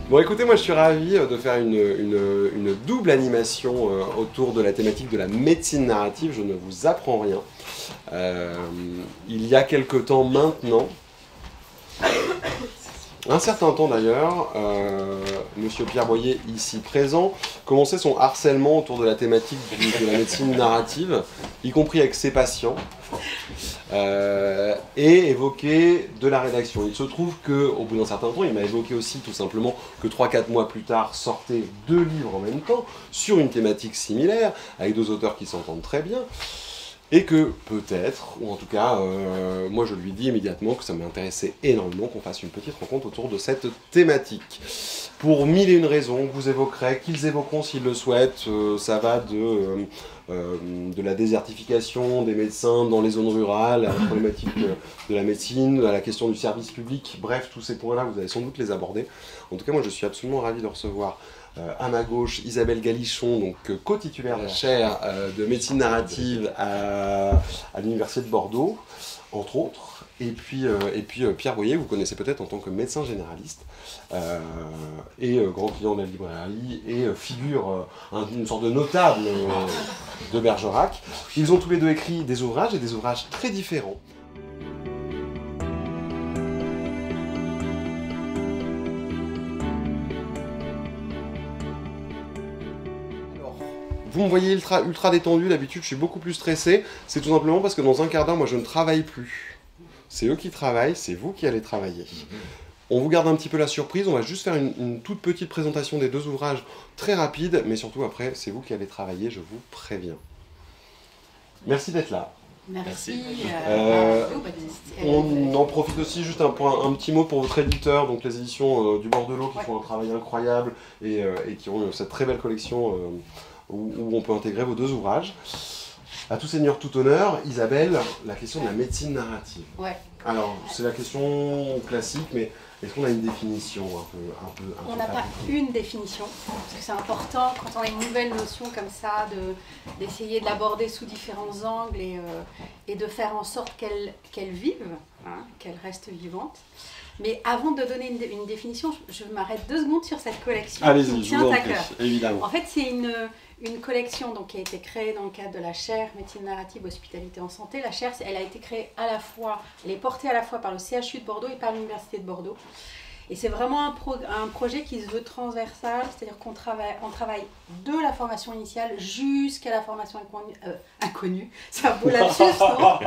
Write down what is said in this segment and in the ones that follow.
Bon écoutez, moi je suis ravi de faire une double animation autour de la thématique de la médecine narrative, je ne vous apprends rien. Il y a quelque temps maintenant, un certain temps d'ailleurs, Monsieur Pierre Boyer, ici présent, commençait son harcèlement autour de la thématique de la médecine narrative, y compris avec ses patients, et évoquait de la rédaction. Il se trouve qu'au bout d'un certain temps, il m'a évoqué aussi tout simplement que 3-4 mois plus tard sortaient 2 livres en même temps, sur une thématique similaire, avec 2 auteurs qui s'entendent très bien. Et que peut-être, ou en tout cas, moi je lui dis immédiatement que ça m'intéressait énormément qu'on fasse une petite rencontre autour de cette thématique. Pour 1001 raisons, vous évoquerez, qu'ils évoqueront s'ils le souhaitent, ça va de la désertification des médecins dans les zones rurales, à la problématique de la médecine, à la question du service public, bref, tous ces points-là, vous allez sans doute les aborder. En tout cas, moi je suis absolument ravi de recevoir à ma gauche, Isabelle Galichon, donc co-titulaire de la chaire de médecine narrative à l'Université de Bordeaux, entre autres. Et puis Pierre Boyer, vous connaissez peut-être en tant que médecin généraliste et grand client de la librairie et figure, une sorte de notable de Bergerac. Ils ont tous les deux écrit des ouvrages et des ouvrages très différents. Vous me voyez ultra détendu, d'habitude je suis beaucoup plus stressé, c'est tout simplement parce que dans un quart d'heure, moi je ne travaille plus. C'est eux qui travaillent, c'est vous qui allez travailler. On vous garde un petit peu la surprise, on va juste faire une toute petite présentation des 2 ouvrages très rapide, mais surtout après, c'est vous qui allez travailler, je vous préviens. Merci d'être là. Merci. On en profite aussi, juste un petit mot pour votre éditeur, donc les éditions du Bordelot qui font un travail incroyable et qui ont cette très belle collection où on peut intégrer vos 2 ouvrages. À tout seigneur, tout honneur, Isabelle, la question de la médecine narrative. Ouais. Alors, c'est la question classique, mais est-ce qu'on a une définition un peu On n'a pas une définition, parce que c'est important quand on a une nouvelle notion comme ça, d'essayer de l'aborder sous différents angles et de faire en sorte qu'elle vive, hein, qu'elle reste vivante. Mais avant de donner une définition, je m'arrête 2 secondes sur cette collection. Allez-y, je vous en prie, évidemment. En fait, c'est une collection donc, qui a été créée dans le cadre de la chaire médecine narrative hospitalité en santé. La chaire, elle a été créée à la fois, elle est portée à la fois par le CHU de Bordeaux et par l'Université de Bordeaux. Et c'est vraiment un projet qui se veut transversal, c'est-à-dire qu'on travaille de la formation initiale jusqu'à la formation inconnue. C'est un beau lapsus, non?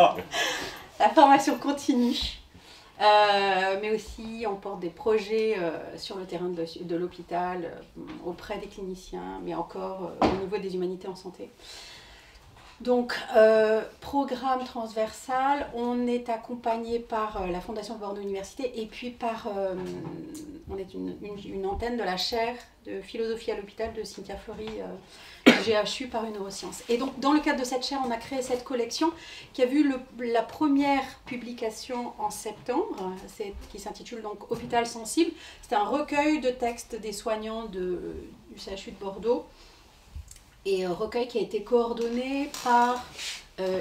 La formation continue. Mais aussi on porte des projets sur le terrain de l'hôpital, auprès des cliniciens, mais encore au niveau des humanités en santé. Donc, programme transversal, on est accompagné par la Fondation de Bordeaux Université et puis par, on est une antenne de la chaire de philosophie à l'hôpital de Cynthia Fleury, GHU par une neurosciences. Et donc, dans le cadre de cette chaire, on a créé cette collection qui a vu la première publication en septembre, qui s'intitule donc Hôpital sensible. C'est un recueil de textes des soignants du CHU de Bordeaux. Et un recueil qui a été coordonné par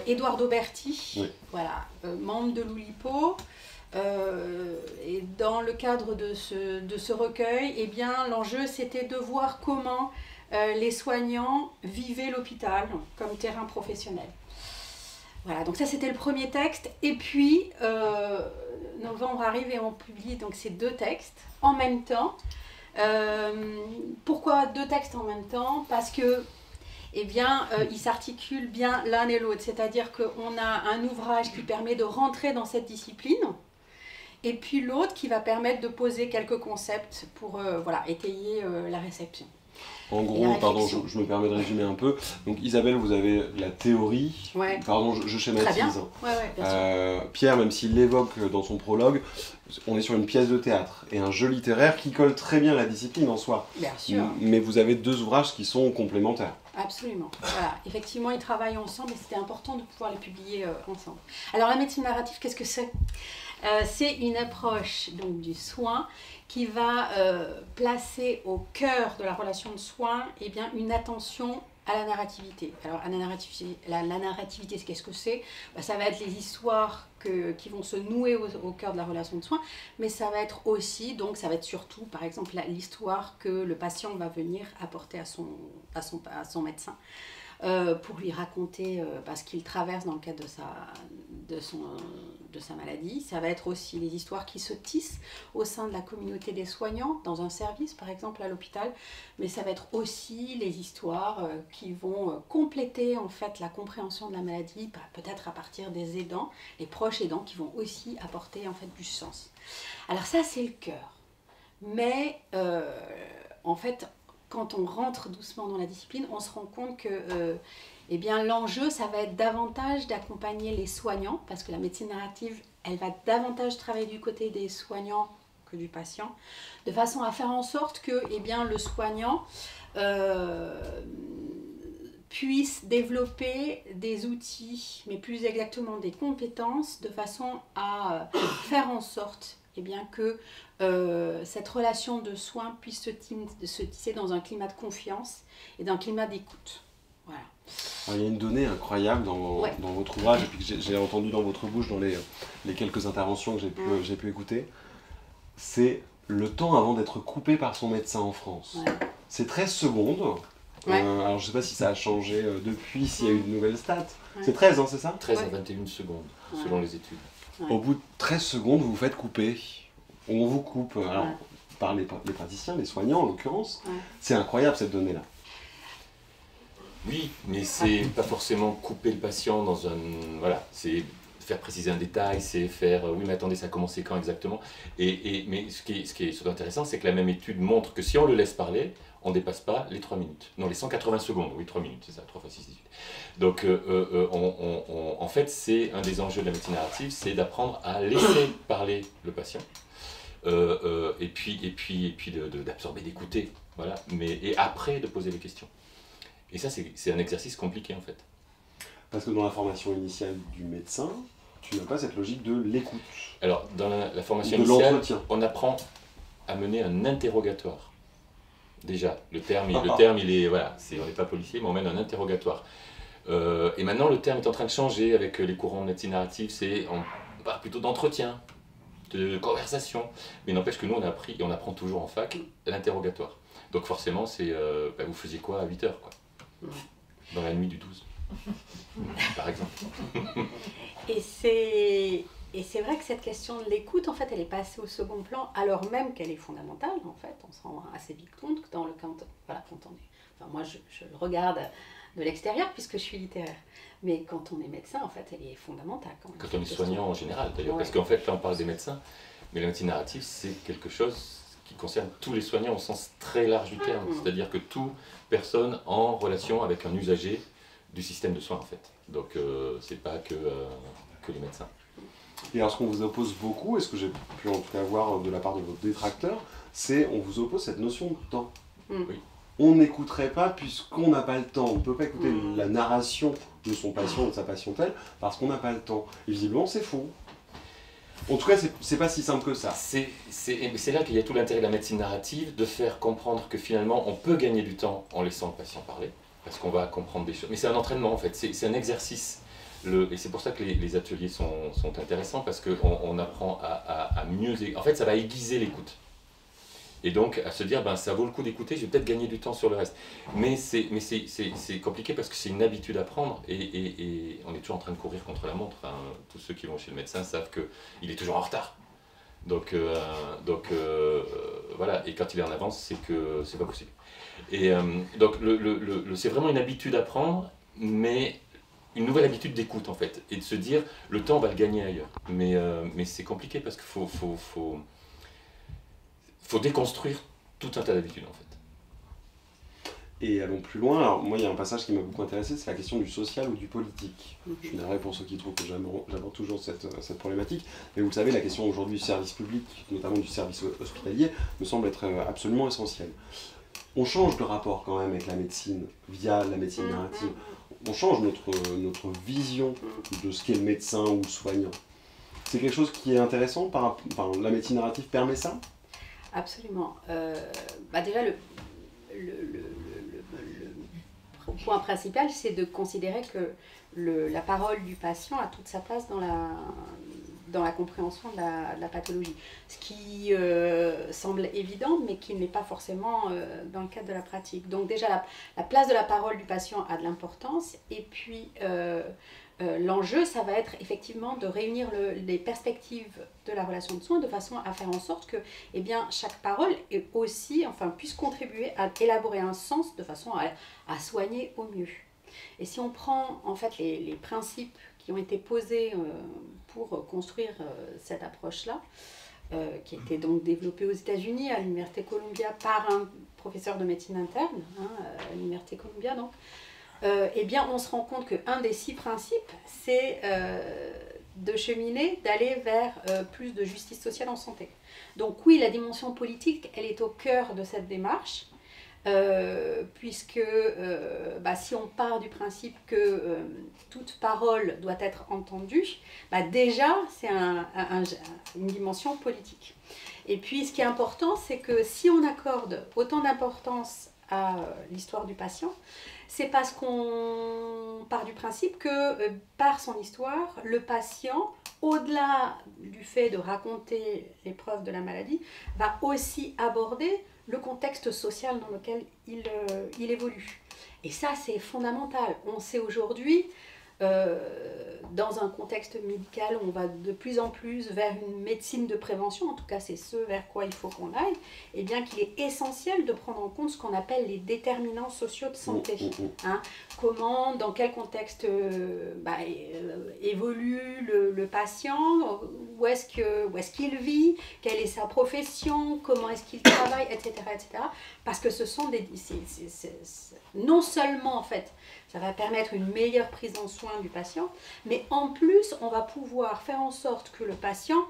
Eduardo Berti, oui. Voilà, membre de l'Oulipo. Et dans le cadre de ce recueil, eh bien, l'enjeu c'était de voir comment les soignants vivaient l'hôpital comme terrain professionnel. Voilà, donc ça c'était le premier texte. Et puis, novembre arrive et on publie donc ces 2 textes en même temps. Pourquoi 2 textes en même temps? Parce que eh bien, ils s'articulent bien l'un et l'autre. C'est-à-dire qu'on a un ouvrage qui permet de rentrer dans cette discipline, et puis l'autre qui va permettre de poser quelques concepts pour voilà, étayer la réception. En gros, pardon, je me permets de résumer un peu. Donc Isabelle, vous avez la théorie, ouais. Pardon, je schématise. Très bien. Ouais, bien sûr. Pierre, même s'il l'évoque dans son prologue, on est sur une pièce de théâtre et un jeu littéraire qui colle très bien à la discipline en soi. Bien sûr. Mais vous avez 2 ouvrages qui sont complémentaires. Absolument. Voilà. Effectivement, ils travaillent ensemble et c'était important de pouvoir les publier ensemble. Alors la médecine narrative, qu'est-ce que c'est? C'est une approche donc, du soin qui va placer au cœur de la relation de soin eh bien, une attention à la narrativité. Alors la narrativité, qu'est-ce que c'est? Ça va être les histoires qui vont se nouer au cœur de la relation de soins, mais ça va être aussi, donc ça va être surtout par exemple l'histoire que le patient va venir apporter à son médecin. Pour lui raconter ce qu'il traverse dans le cadre de sa maladie. Ça va être aussi les histoires qui se tissent au sein de la communauté des soignants, dans un service par exemple à l'hôpital, mais ça va être aussi les histoires qui vont compléter en fait la compréhension de la maladie, peut-être à partir des aidants, les proches aidants qui vont aussi apporter en fait du sens. Alors ça c'est le cœur, mais en fait quand on rentre doucement dans la discipline, on se rend compte que l'enjeu, ça va être davantage d'accompagner les soignants, parce que la médecine narrative, elle va davantage travailler du côté des soignants que du patient, de façon à faire en sorte que le soignant puisse développer des outils, mais plus exactement des compétences, de façon à faire en sorte que cette relation de soins puisse se tisser dans un climat de confiance et d'un climat d'écoute. Voilà. Alors, il y a une donnée incroyable dans votre ouvrage, et puis que j'ai entendu dans votre bouche dans les quelques interventions que j'ai pu écouter, c'est le temps avant d'être coupé par son médecin en France. Ouais. C'est 13 secondes. Ouais. Alors je ne sais pas si ça a changé depuis, s'il y a eu de nouvelles stats. Ouais. C'est 13, hein, c'est ça? 13 à 21 secondes, selon les études. Ouais. Au bout de 13 secondes, vous vous faites couper. On vous coupe, alors, par les praticiens, les soignants en l'occurrence. Ouais. C'est incroyable cette donnée-là. Oui, mais c'est pas forcément couper le patient dans un... Voilà, c'est faire préciser un détail, c'est faire... Oui, mais attendez, ça a commencé quand exactement? Mais ce qui est surtout intéressant, c'est que la même étude montre que si on le laisse parler, on ne dépasse pas les 3 minutes. Non, les 180 secondes, oui, 3 minutes, c'est ça, 3 fois 6, 18. Donc, en fait, c'est un des enjeux de la médecine narrative, c'est d'apprendre à laisser parler le patient. Et puis d'absorber, d'écouter, voilà, et après de poser des questions. Et ça, c'est un exercice compliqué, en fait. Parce que dans la formation initiale du médecin, tu n'as pas cette logique de l'écoute. Alors, dans la formation initiale, on apprend à mener un interrogatoire. Déjà, le terme il est, voilà, on n'est pas policier, mais on mène un interrogatoire. Et maintenant, le terme est en train de changer avec les courants de médecine narrative, on parle plutôt d'entretien, de conversation. Mais n'empêche que nous, on apprend toujours en fac l'interrogatoire. Donc forcément, vous faisiez quoi à 8 heures, quoi, dans la nuit du 12, par exemple. Et c'est vrai que cette question de l'écoute, en fait, elle est passée au second plan, alors même qu'elle est fondamentale, en fait. On s'en rend assez vite compte que quand on est... Enfin, moi, je le regarde de l'extérieur, puisque je suis littéraire. Mais quand on est médecin, en fait, elle est fondamentale. Quand on est soignant en général, d'ailleurs. Ouais. Parce qu'en fait, là, on parle des médecins, mais la médecine narrative, c'est quelque chose qui concerne tous les soignants au sens très large du terme. C'est-à-dire que toute personne en relation avec un usager du système de soins, en fait. Donc, c'est pas que les médecins. Et alors, ce qu'on vous oppose beaucoup, et ce que j'ai pu en tout cas voir de la part de vos détracteurs, c'est on vous oppose cette notion de temps. Oui. On n'écouterait pas puisqu'on n'a pas le temps. On ne peut pas écouter la narration de son patient ou de sa patientèle parce qu'on n'a pas le temps. Et visiblement, c'est faux. En tout cas, c'est pas si simple que ça. C'est là qu'il y a tout l'intérêt de la médecine narrative, de faire comprendre que finalement, on peut gagner du temps en laissant le patient parler, parce qu'on va comprendre des choses. Mais c'est un entraînement, en fait, c'est un exercice. Et c'est pour ça que les ateliers sont intéressants, parce qu'on apprend à mieux... En fait, ça va aiguiser l'écoute. Et donc, à se dire, ça vaut le coup d'écouter, je vais peut-être gagner du temps sur le reste. Mais c'est compliqué parce que c'est une habitude à prendre et on est toujours en train de courir contre la montre. Hein. Tous ceux qui vont chez le médecin savent qu'il est toujours en retard. Donc voilà, et quand il est en avance, c'est que c'est pas possible. Et donc, c'est vraiment une habitude à prendre, mais une nouvelle habitude d'écoute en fait. Et de se dire, le temps, on va le gagner ailleurs. Mais c'est compliqué parce qu'il faut déconstruire tout un tas d'habitudes en fait. Et allons plus loin. Alors moi il y a un passage qui m'a beaucoup intéressé, c'est la question du social ou du politique. Je suis navré pour ceux qui trouvent que j'aborde toujours cette problématique, mais vous le savez, la question aujourd'hui du service public, notamment du service hospitalier, me semble être absolument essentielle. On change de rapport quand même avec la médecine via la médecine narrative. On change notre vision de ce qu'est le médecin ou le soignant. C'est quelque chose qui est intéressant, la médecine narrative permet ça? Absolument. Déjà, point principal, c'est de considérer que la parole du patient a toute sa place dans la compréhension de la pathologie. Ce qui semble évident, mais qui n'est pas forcément dans le cadre de la pratique. Donc déjà, la place de la parole du patient a de l'importance, et puis l'enjeu, ça va être effectivement de réunir les perspectives de la relation de soins de façon à faire en sorte que eh bien, chaque parole est aussi, puisse contribuer à élaborer un sens de façon à soigner au mieux. Et si on prend en fait les principes qui ont été posés pour construire cette approche-là, qui a été donc développée aux États-Unis à l'Université Columbia par un professeur de médecine interne, à l'Université Columbia donc, eh bien on se rend compte qu'un des 6 principes, c'est de cheminer, d'aller vers plus de justice sociale en santé. Donc oui, la dimension politique, elle est au cœur de cette démarche, puisque si on part du principe que toute parole doit être entendue, déjà c'est une dimension politique. Et puis ce qui est important, c'est que si on accorde autant d'importance à l'histoire du patient, c'est parce qu'on part du principe que par son histoire, le patient, au-delà du fait de raconter l'épreuve de la maladie, va aussi aborder le contexte social dans lequel il évolue. Et ça, c'est fondamental. On sait aujourd'hui, dans un contexte médical, on va de plus en plus vers une médecine de prévention, en tout cas c'est ce vers quoi il faut qu'on aille, et bien qu'il est essentiel de prendre en compte ce qu'on appelle les déterminants sociaux de santé. Comment, dans quel contexte évolue le patient, où est-ce qu'il vit, quelle est sa profession, comment est-ce qu'il travaille, etc., etc. Parce que ce sont non seulement en fait, ça va permettre une meilleure prise en soin du patient, mais en plus, on va pouvoir faire en sorte que le patient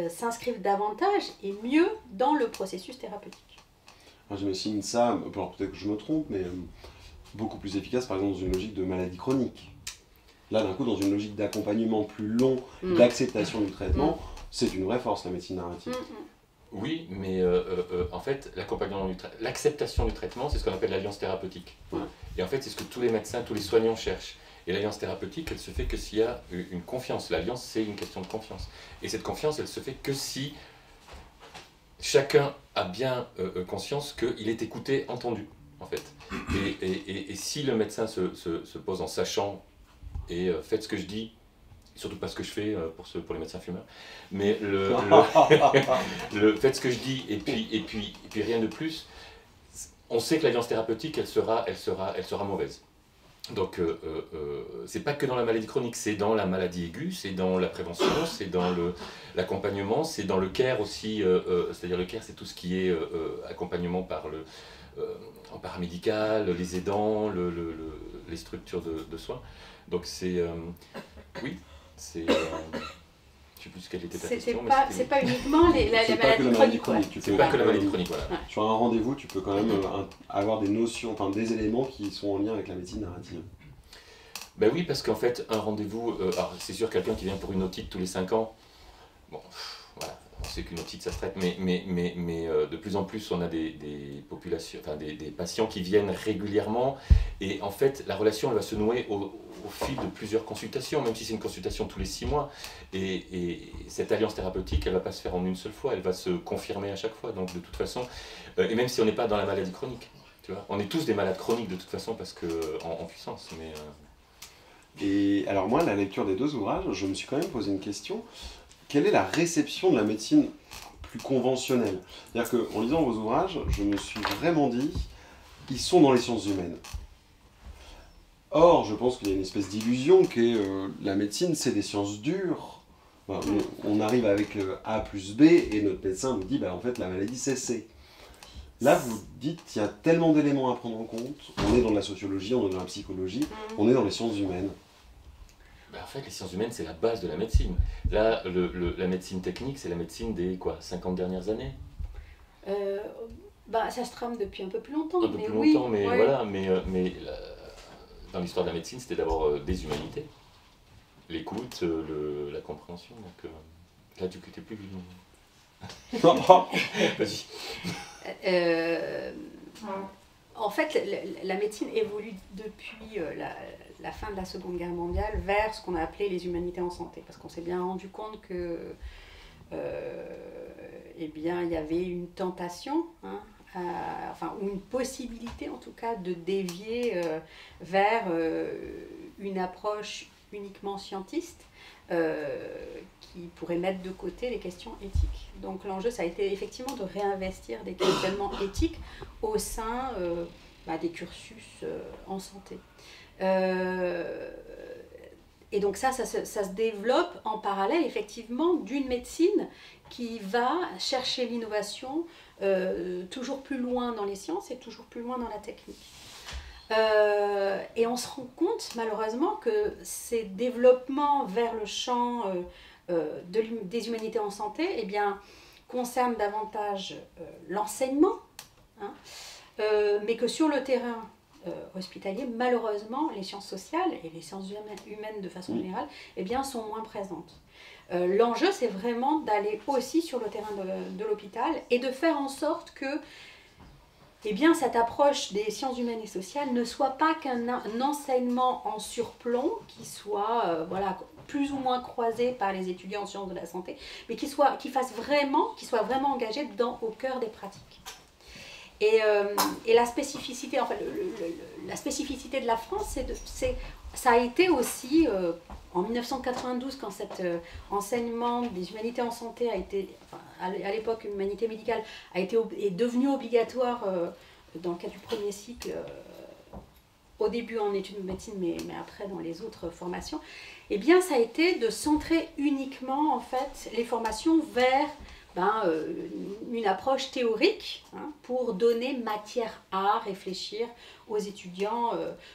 s'inscrive davantage et mieux dans le processus thérapeutique. J'imagine ça, alors peut-être que je me trompe, mais beaucoup plus efficace par exemple dans une logique de maladie chronique. Là, d'un coup, dans une logique d'accompagnement plus long, d'acceptation du traitement, c'est une vraie force, la médecine narrative. Oui, mais en fait, l'acceptation du traitement, c'est ce qu'on appelle l'alliance thérapeutique. Et en fait, c'est ce que tous les médecins, tous les soignants cherchent. Et l'alliance thérapeutique, elle se fait que s'il y a une confiance. L'alliance, c'est une question de confiance. Et cette confiance, elle se fait que si chacun a bien conscience qu'il est écouté, entendu, en fait. Et si le médecin se pose en sachant et faites ce que je dis, surtout pas ce que je fais pour les médecins fumeurs, mais faites ce que je dis et puis rien de plus, on sait que l'alliance thérapeutique elle sera mauvaise. Donc c'est pas que dans la maladie chronique, c'est dans la maladie aiguë, c'est dans la prévention, c'est dans l'accompagnement, c'est dans le care aussi, c'est-à-dire le care c'est tout ce qui est accompagnement par en paramédical, les aidants, les structures de soins. Donc c'est oui. C'est, je sais plus quelle était ta question. C'est pas uniquement la maladie chronique. C'est pas que la maladie chronique, voilà. Sur un rendez-vous, tu peux quand même avoir des notions, des éléments qui sont en lien avec la médecine narrative. Ben oui, parce qu'en fait, un rendez-vous, alors c'est sûr, quelqu'un qui vient pour une otite tous les 5 ans, bon, voilà, on sait qu'une otite ça se traite, mais de plus en plus on a des populations, des patients qui viennent régulièrement, et en fait la relation elle va se nouer au fil de plusieurs consultations, même si c'est une consultation tous les 6 mois, et cette alliance thérapeutique elle ne va pas se faire en une seule fois, elle va se confirmer à chaque fois, donc de toute façon, et même si on n'est pas dans la maladie chronique, tu vois, on est tous des malades chroniques de toute façon parce que en puissance, mais... Et alors moi, la lecture des 2 ouvrages, je me suis quand même posé une question. Quelle est la réception de la médecine plus conventionnelle? C'est-à-dire qu'en lisant vos ouvrages, je me suis vraiment dit, ils sont dans les sciences humaines. Or, je pense qu'il y a une espèce d'illusion que la médecine, c'est des sciences dures. Enfin, on arrive avec le A plus B et notre médecin nous dit, en fait, la maladie, c'est C. Là, vous dites qu'il y a tellement d'éléments à prendre en compte. On est dans la sociologie, on est dans la psychologie, on est dans les sciences humaines. En fait, les sciences humaines, c'est la base de la médecine. Là, la médecine technique, c'est la médecine des 50 dernières années. Ça se trame depuis un peu plus longtemps. Un peu plus longtemps, mais ouais. Voilà. Mais dans l'histoire de la médecine, c'était d'abord des humanités. L'écoute, la compréhension. Donc là, tu n'es plus Vas-y. En fait, la médecine évolue depuis la fin de la Seconde Guerre mondiale vers ce qu'on a appelé les humanités en santé, parce qu'on s'est bien rendu compte que, eh bien, il y avait une tentation, hein, enfin, ou une possibilité en tout cas de dévier vers une approche uniquement scientiste qui pourrait mettre de côté les questions éthiques. Donc l'enjeu, ça a été effectivement de réinvestir des questionnements éthiques au sein des cursus en santé. Et donc ça se développe en parallèle effectivement d'une médecine qui va chercher l'innovation toujours plus loin dans les sciences et toujours plus loin dans la technique. Et on se rend compte malheureusement que ces développements vers le champ des humanités en santé eh bien, concernent davantage l'enseignement, hein, mais que sur le terrain hospitalier, malheureusement, les sciences sociales et les sciences humaines de façon générale eh bien, sont moins présentes. L'enjeu, c'est vraiment d'aller aussi sur le terrain de l'hôpital et de faire en sorte que eh bien, cette approche des sciences humaines et sociales ne soit pas qu'un enseignement en surplomb qui soit voilà, plus ou moins croisé par les étudiants en sciences de la santé, mais qui soit vraiment engagé au cœur des pratiques. Et la spécificité, enfin, la spécificité de la France, ça a été aussi, en 1992, quand cet enseignement des humanités en santé a été, enfin, à l'époque, humanité médicale, est devenu obligatoire dans le cadre du premier cycle, au début en études de médecine, mais après dans les autres formations, eh bien, ça a été de centrer uniquement, en fait, les formations vers une approche théorique, hein, pour donner matière à réfléchir aux étudiants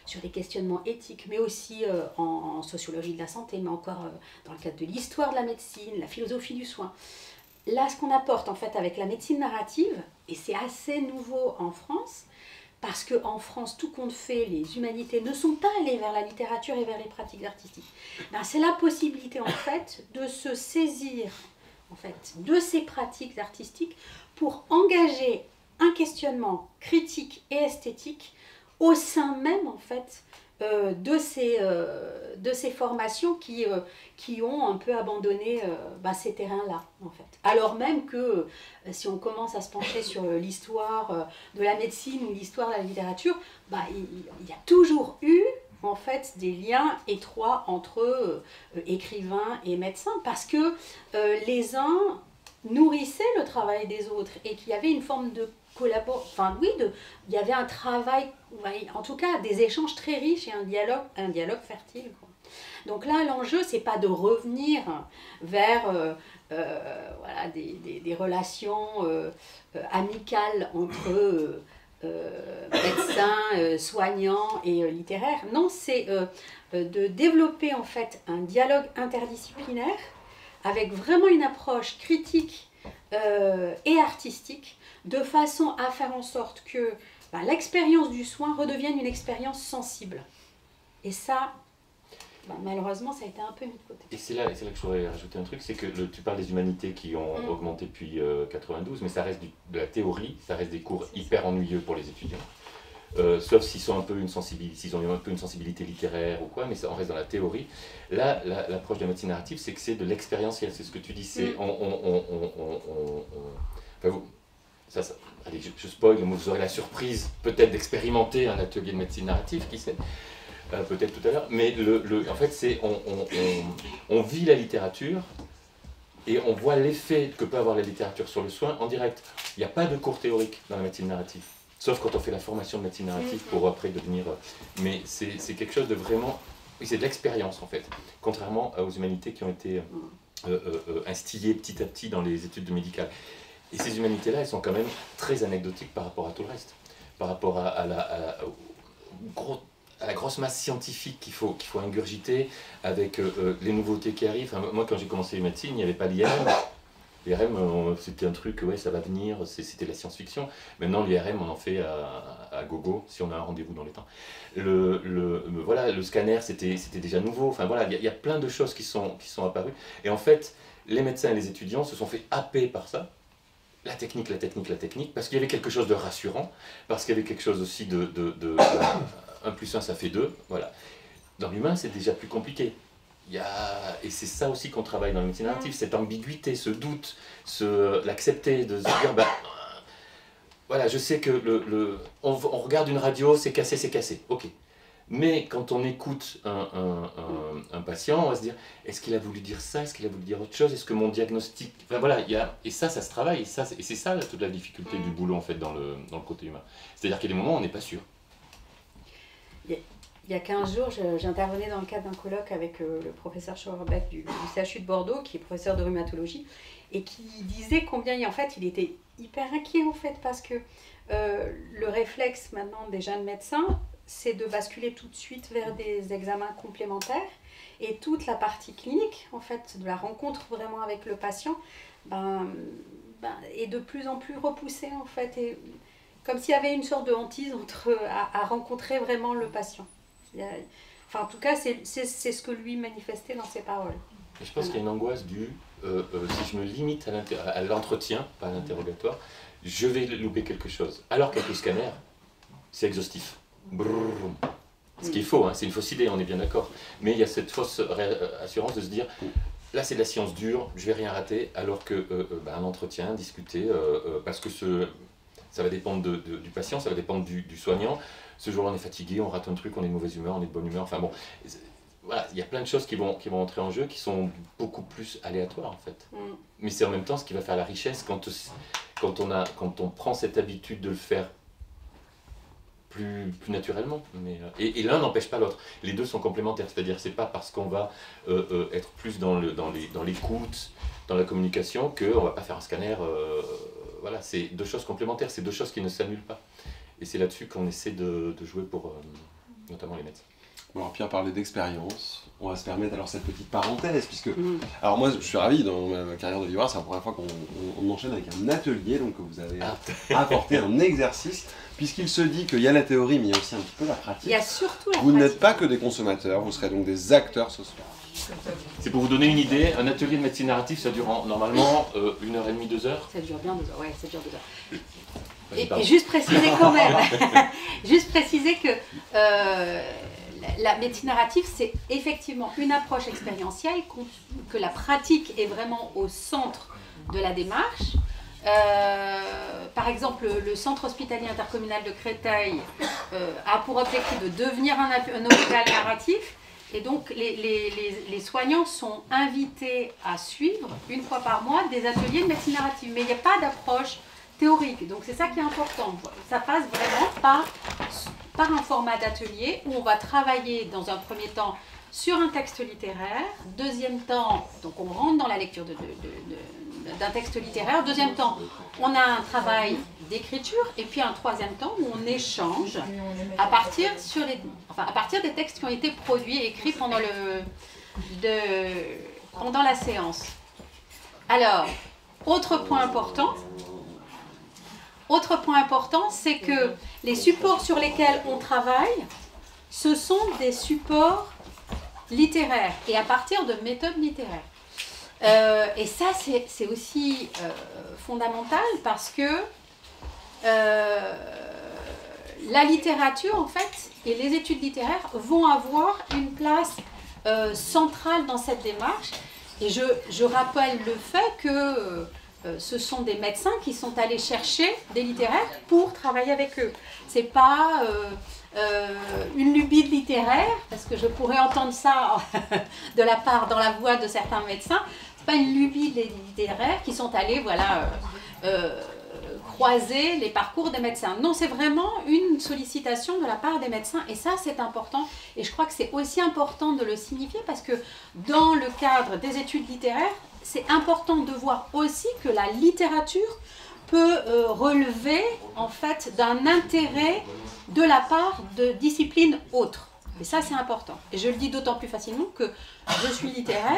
sur les questionnements éthiques, mais aussi en sociologie de la santé, mais encore dans le cadre de l'histoire de la médecine, la philosophie du soin. Là, ce qu'on apporte en fait avec la médecine narrative, et c'est assez nouveau en France, parce qu'en France, tout compte fait, les humanités ne sont pas allées vers la littérature et vers les pratiques artistiques. C'est la possibilité en fait de se saisir en fait, de ces pratiques artistiques pour engager un questionnement critique et esthétique au sein même en fait, de ces formations qui ont un peu abandonné ces terrains-là. En fait. Alors même que si on commence à se pencher sur l'histoire de la médecine ou l'histoire de la littérature, il y a toujours eu en fait des liens étroits entre écrivains et médecins parce que les uns nourrissaient le travail des autres et qu'il y avait une forme de collaboration, enfin oui, il y avait un travail, en tout cas des échanges très riches et un dialogue fertile, quoi. Donc là l'enjeu c'est pas de revenir vers voilà, des relations amicales entre médecins, soignants et littéraires. Non, c'est de développer en fait un dialogue interdisciplinaire avec vraiment une approche critique et artistique de façon à faire en sorte que l'expérience du soin redevienne une expérience sensible. Et ça, malheureusement, ça a été un peu mis de côté. Et c'est là que je voudrais rajouter un truc, c'est que tu parles des humanités qui ont augmenté depuis 92, mais ça reste de la théorie, ça reste des cours hyper ennuyeux pour les étudiants. Sauf s'ils ont un peu une sensibilité littéraire ou quoi, mais ça, on reste dans la théorie. Là, l'approche de la médecine narrative, c'est que c'est de l'expérientiel, c'est ce que tu dis, c'est allez, je spoil, vous aurez la surprise peut-être d'expérimenter un atelier de médecine narrative, qui sait, peut-être tout à l'heure, mais en fait c'est on vit la littérature et on voit l'effet que peut avoir la littérature sur le soin en direct. Il n'y a pas de cours théorique dans la médecine narrative, sauf quand on fait la formation de médecine narrative pour après devenir... Mais c'est quelque chose de vraiment... Oui, c'est de l'expérience en fait, contrairement aux humanités qui ont été instillées petit à petit dans les études médicales. Et ces humanités-là, elles sont quand même très anecdotiques par rapport à tout le reste, par rapport à la grosse masse scientifique qu'il faut ingurgiter, avec les nouveautés qui arrivent. Enfin, moi, quand j'ai commencé les médecines, il n'y avait pas l'IRM. L'IRM, c'était un truc, ouais, ça va venir, c'était la science-fiction. Maintenant, l'IRM, on en fait à gogo, si on a un rendez-vous dans les temps. Voilà, le scanner, c'était déjà nouveau. Enfin, voilà, il y a plein de choses qui sont apparues. Et en fait, les médecins et les étudiants se sont fait happer par ça. la technique, parce qu'il y avait quelque chose de rassurant, parce qu'il y avait quelque chose aussi de 1 plus 1 ça fait 2, voilà. Dans l'humain, c'est déjà plus compliqué. Et c'est ça aussi qu'on travaille dans le métier narratif, cette ambiguïté, ce doute, l'accepter, de se dire, voilà, je sais que on regarde une radio, c'est cassé, ok. Mais quand on écoute un patient, on va se dire, est-ce qu'il a voulu dire ça, est-ce qu'il a voulu dire autre chose, est-ce que mon diagnostic... Enfin, voilà, et ça se travaille, et c'est ça toute la difficulté du boulot en fait dans le côté humain. C'est-à-dire qu'il y a des moments où on n'est pas sûr. Il y a 15 jours, j'intervenais dans le cadre d'un colloque avec le professeur Schauerbeck du CHU de Bordeaux, qui est professeur de rhumatologie, et qui disait combien, en fait, il était hyper inquiet, en fait, parce que le réflexe maintenant des jeunes médecins, c'est de basculer tout de suite vers des examens complémentaires, et toute la partie clinique, en fait, de la rencontre vraiment avec le patient, est de plus en plus repoussée, en fait, et comme s'il y avait une sorte de hantise à rencontrer vraiment le patient. Enfin, en tout cas, c'est ce que lui manifestait dans ses paroles. Et je pense qu'il y a une angoisse si je me limite à l'entretien, pas à l'interrogatoire, je vais louper quelque chose. Alors qu'avec le scanner, c'est exhaustif. Brrr. Ce qui est faux, hein, c'est une fausse idée, on est bien d'accord. Mais il y a cette fausse assurance de se dire, là c'est de la science dure, je vais rien rater, alors qu'un entretien, discuter, parce que ça va dépendre du patient, ça va dépendre du soignant. Ce jour-là, on est fatigué, on rate un truc, on est de mauvaise humeur, on est de bonne humeur. Enfin bon, voilà, il y a plein de choses qui vont entrer en jeu, qui sont beaucoup plus aléatoires en fait. Mais c'est en même temps ce qui va faire la richesse quand on prend cette habitude de le faire plus naturellement. Et l'un n'empêche pas l'autre. Les deux sont complémentaires. C'est-à-dire, c'est pas parce qu'on va être plus dans l'écoute, dans la communication, qu'on va pas faire un scanner. Voilà, c'est deux choses complémentaires, c'est deux choses qui ne s'annulent pas. Et c'est là-dessus qu'on essaie de jouer pour notamment les médecins. Bon, alors Pierre parlait d'expérience, on va se permettre alors cette petite parenthèse, puisque alors moi je suis ravi, dans ma carrière de livreur, c'est la première fois qu'on enchaîne avec un atelier, donc vous avez apporté un exercice, puisqu'il se dit qu'il y a la théorie, mais il y a aussi un petit peu la pratique. Il y a surtout la Vous pratique. n'êtes pas que des consommateurs, vous serez donc des acteurs sociaux. C'est pour vous donner une idée, un atelier de médecine narrative, ça dure normalement 1h30, 2 heures. Ça dure bien 2 heures, ouais, ça dure 2 heures. Vas-y, Et juste préciser quand même, juste préciser que la médecine narrative, c'est effectivement une approche expérientielle, que la pratique est vraiment au centre de la démarche. Par exemple, le centre hospitalier intercommunal de Créteil a pour objectif de devenir un hôpital narratif. Et donc, les soignants sont invités à suivre, une fois par mois, des ateliers de médecine narrative. Mais il n'y a pas d'approche théorique. Donc, c'est ça qui est important. Ça passe vraiment par un format d'atelier où on va travailler dans un premier temps sur un texte littéraire. Deuxième temps, donc on rentre dans la lecture d'un texte littéraire. Deuxième temps, on a un travail d'écriture. Et puis un troisième temps où on échange à partir des textes qui ont été produits et écrits pendant la séance. Alors, autre point important, c'est que les supports sur lesquels on travaille, ce sont des supports littéraires et à partir de méthodes littéraires. Et ça, c'est aussi fondamental parce que la littérature, en fait, et les études littéraires vont avoir une place centrale dans cette démarche. Et je rappelle le fait que ce sont des médecins qui sont allés chercher des littéraires pour travailler avec eux. C'est pas une lubie littéraire, parce que je pourrais entendre ça de la part, dans la voix de certains médecins, c'est pas une lubie littéraire qui sont allés, voilà, croiser les parcours des médecins. Non, c'est vraiment une sollicitation de la part des médecins, et ça, c'est important. Et je crois que c'est aussi important de le signifier, parce que dans le cadre des études littéraires, c'est important de voir aussi que la littérature peut relever en fait d'un intérêt de la part de disciplines autres. Et ça, c'est important. Et je le dis d'autant plus facilement que je suis littéraire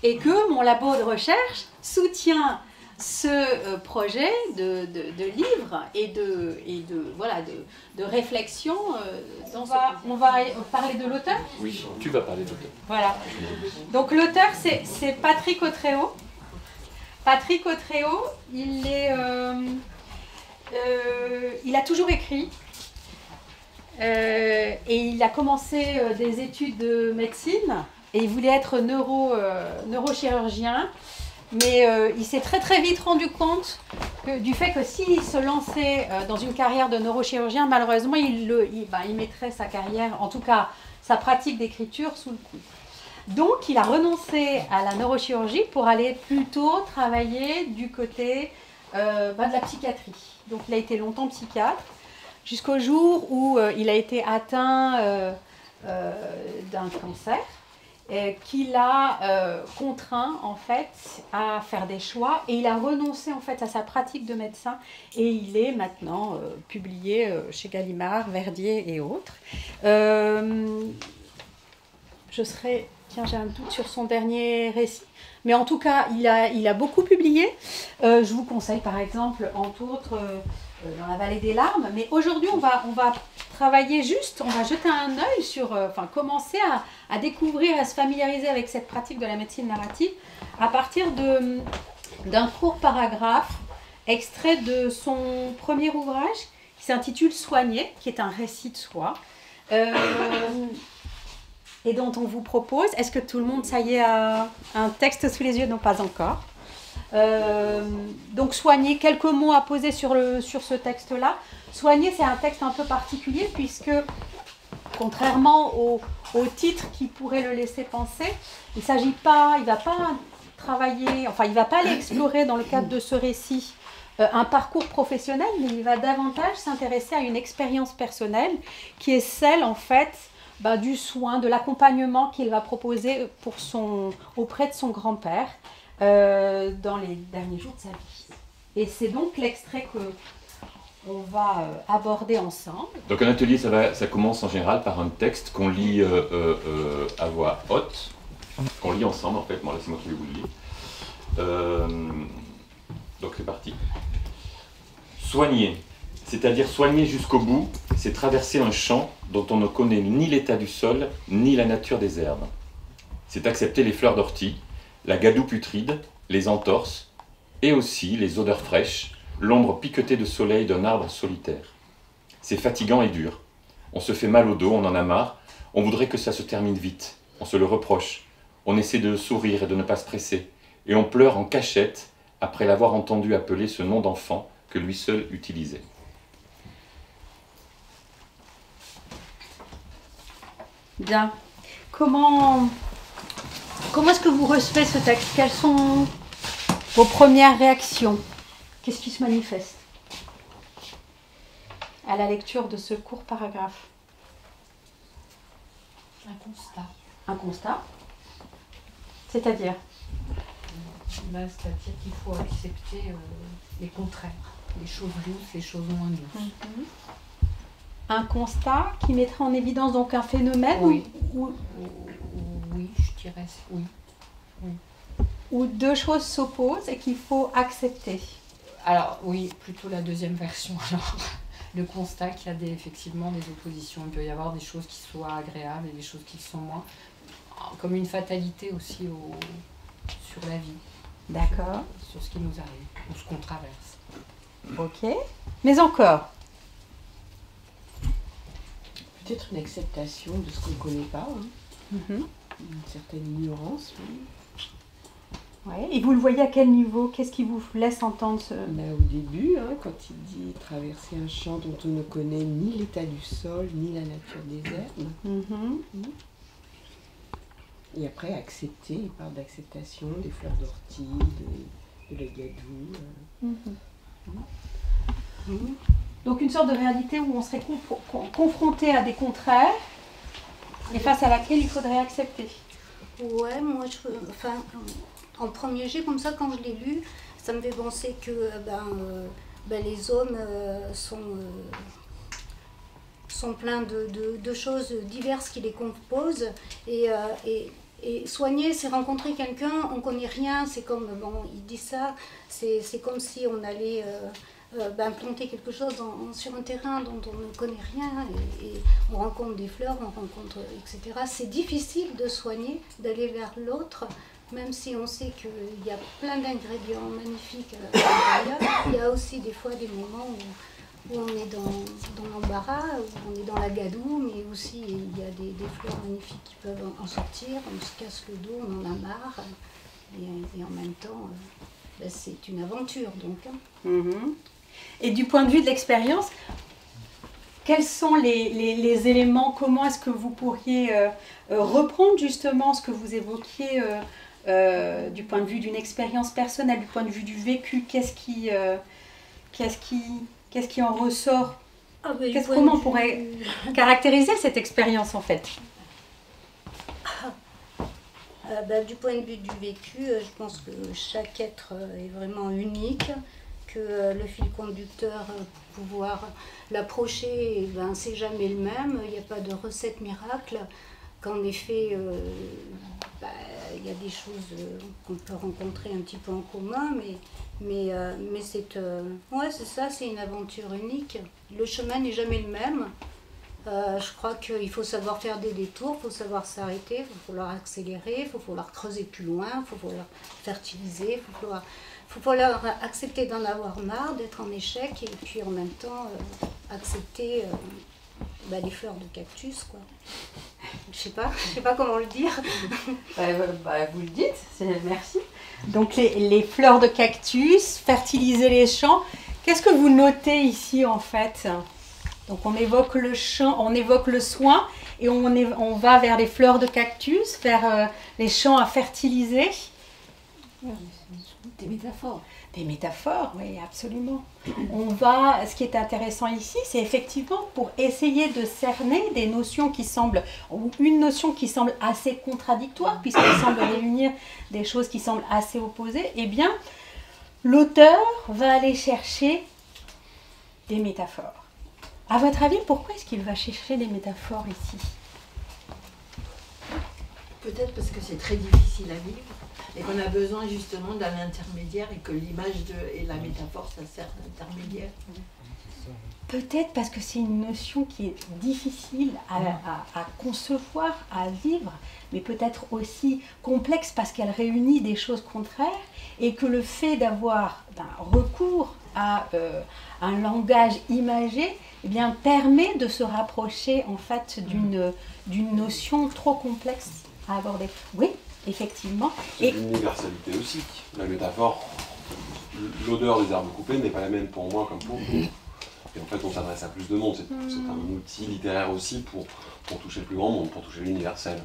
et que mon labo de recherche soutient ce projet de livre et de réflexion. On va parler de l'auteur. Oui, tu vas parler de l'auteur. Voilà. Donc l'auteur, c'est Patrick Autréau. Patrick Autréau, il est toujours écrit. Et il a commencé des études de médecine et il voulait être neurochirurgien. Mais il s'est très très vite rendu compte du fait que s'il se lançait dans une carrière de neurochirurgien, malheureusement, il mettrait sa carrière, en tout cas sa pratique d'écriture, sous le coup. Donc, il a renoncé à la neurochirurgie pour aller plutôt travailler du côté de la psychiatrie. Donc, il a été longtemps psychiatre, jusqu'au jour où il a été atteint d'un cancer. Qui l'a contraint en fait à faire des choix et il a renoncé en fait à sa pratique de médecin et il est maintenant publié chez Gallimard, Verdier et autres. J'ai un doute sur son dernier récit, mais en tout cas il a beaucoup publié. Je vous conseille par exemple entre autres dans la vallée des larmes, mais aujourd'hui on va travailler juste, on va jeter un œil sur, commencer à découvrir, à se familiariser avec cette pratique de la médecine narrative à partir d'un court paragraphe extrait de son premier ouvrage qui s'intitule Soigner, qui est un récit de soi et dont on vous propose, est-ce que tout le monde, ça y est, a un texte sous les yeux? Non, pas encore. Donc Soigner, quelques mots à poser sur ce texte-là. Soigner, c'est un texte un peu particulier puisque, contrairement au titre qui pourrait le laisser penser, il ne va pas travailler, il ne va pas aller explorer dans le cadre de ce récit un parcours professionnel, mais il va davantage s'intéresser à une expérience personnelle qui est celle en fait du soin, de l'accompagnement qu'il va proposer auprès de son grand-père dans les derniers jours de sa vie. Et c'est donc l'extrait qu'on va aborder ensemble. Donc un atelier, ça commence en général par un texte qu'on lit à voix haute, qu'on lit ensemble en fait. Bon là c'est moi qui vais vous le lire. Donc c'est parti. Soigner, c'est-à-dire soigner jusqu'au bout, c'est traverser un champ dont on ne connaît ni l'état du sol, ni la nature des herbes. C'est accepter les fleurs d'ortie, la gadoue putride, les entorses, et aussi les odeurs fraîches, l'ombre piquetée de soleil d'un arbre solitaire. C'est fatigant et dur. On se fait mal au dos, on en a marre, on voudrait que ça se termine vite, on se le reproche, on essaie de sourire et de ne pas se presser, et on pleure en cachette après l'avoir entendu appeler ce nom d'enfant que lui seul utilisait. Bien. Comment est-ce que vous recevez ce texte? Quelles sont vos premières réactions? Qu'est-ce qui se manifeste à la lecture de ce court paragraphe? Un constat. Un constat? C'est-à-dire? C'est-à-dire qu'il faut accepter les contraires, les choses douces, les choses moins douces. Mm-hmm. Un constat qui mettrait en évidence donc un phénomène oui. Oui, je dirais oui. Où deux choses s'opposent et qu'il faut accepter. Alors oui, plutôt la deuxième version. Alors, le constat qu'il y a effectivement des oppositions. Il peut y avoir des choses qui soient agréables et des choses qui sont moins. Comme une fatalité aussi sur la vie. D'accord. Sur ce qui nous arrive, ou ce qu'on traverse. Ok. Mais encore? Peut-être une acceptation de ce qu'on ne connaît pas, Mm-hmm. Une certaine ignorance. Ouais. Et vous le voyez à quel niveau? Qu'est-ce qui vous laisse entendre ce... Au début, quand il dit traverser un champ dont on ne connaît ni l'état du sol, ni la nature des herbes. Mm-hmm. Et après, accepter, il parle d'acceptation, des fleurs d'ortie, de la gadoue. Donc une sorte de réalité où on serait confronté à des contraires et face à laquelle il faudrait accepter. Ouais, moi, en premier jet, comme ça, quand je l'ai lu, ça me fait penser que les hommes sont pleins de choses diverses qui les composent. Et soigner, c'est rencontrer quelqu'un, on ne connaît rien, c'est comme, il dit ça, c'est comme si on allait planter quelque chose sur un terrain dont on ne connaît rien, et on rencontre des fleurs, on rencontre, etc. C'est difficile de soigner, d'aller vers l'autre, même si on sait qu'il y a plein d'ingrédients magnifiques à l'intérieur. Il y a aussi des fois des moments où on est dans l'embarras, où on est dans la gadoue, mais aussi il y a des fleurs magnifiques qui peuvent en sortir, on se casse le dos, on en a marre, et en même temps, ben, c'est une aventure donc. Hein. Mhm. Et du point de vue de l'expérience, quels sont les éléments, comment est-ce que vous pourriez reprendre justement ce que vous évoquiez du point de vue d'une expérience personnelle, du point de vue du vécu, qu'est-ce qui en ressort? Ah, ben, Comment on pourrait caractériser cette expérience en fait? Ben, du point de vue du vécu, je pense que chaque être est vraiment unique, que le fil conducteur, pouvoir l'approcher, ben, c'est jamais le même, il n'y a pas de recette miracle, qu'en effet, ben, il y a des choses qu'on peut rencontrer un petit peu en commun, mais ouais, c'est ça, c'est une aventure unique. Le chemin n'est jamais le même. Je crois qu'il faut savoir faire des détours, il faut savoir s'arrêter, il faut falloir accélérer, il faut falloir creuser plus loin, il faut falloir fertiliser, il faut falloir accepter d'en avoir marre, d'être en échec, et puis en même temps accepter bah, les fleurs de cactus, quoi. Je sais pas comment le dire. Vous le dites, merci. Donc les fleurs de cactus, fertiliser les champs. Qu'est-ce que vous notez ici en fait? Donc on évoque le champ, on évoque le soin et on va vers les fleurs de cactus, vers les champs à fertiliser. Des métaphores. Des métaphores, oui, absolument. Ce qui est intéressant ici, c'est effectivement pour essayer de cerner des notions qui semblent, ou une notion qui semble assez contradictoire, puisqu'elle semble réunir des choses qui semblent assez opposées, eh bien, l'auteur va aller chercher des métaphores. À votre avis, pourquoi est-ce qu'il va chercher des métaphores ici? Peut-être parce que c'est très difficile à vivre et qu'on a besoin justement d'un intermédiaire et que l'image et la métaphore, ça sert d'intermédiaire. Peut-être parce que c'est une notion qui est difficile à concevoir, à vivre, mais peut-être aussi complexe parce qu'elle réunit des choses contraires et que le fait d'avoir un recours à un langage imagé, eh bien, permet de se rapprocher en fait d'une notion trop complexe à aborder. Oui, effectivement. C'est l'universalité aussi. La métaphore, l'odeur des herbes coupées n'est pas la même pour moi comme pour vous. Et en fait, on s'adresse à plus de monde. C'est un outil littéraire aussi pour toucher le plus grand monde, pour toucher l'universel.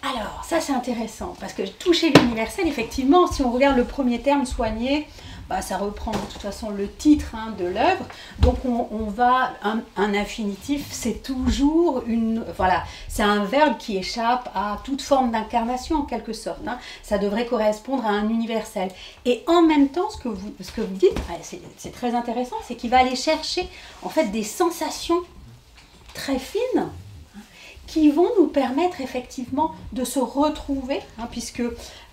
Alors, ça c'est intéressant, parce que toucher l'universel, effectivement, si on regarde le premier terme, soigner, bah, ça reprend de toute façon le titre de l'œuvre. Donc on va, un infinitif, c'est toujours voilà, c'est un verbe qui échappe à toute forme d'incarnation en quelque sorte. Ça devrait correspondre à un universel. Et en même temps, ce que vous dites, c'est très intéressant, c'est qu'il va aller chercher en fait des sensations très fines, qui vont nous permettre effectivement de se retrouver, puisque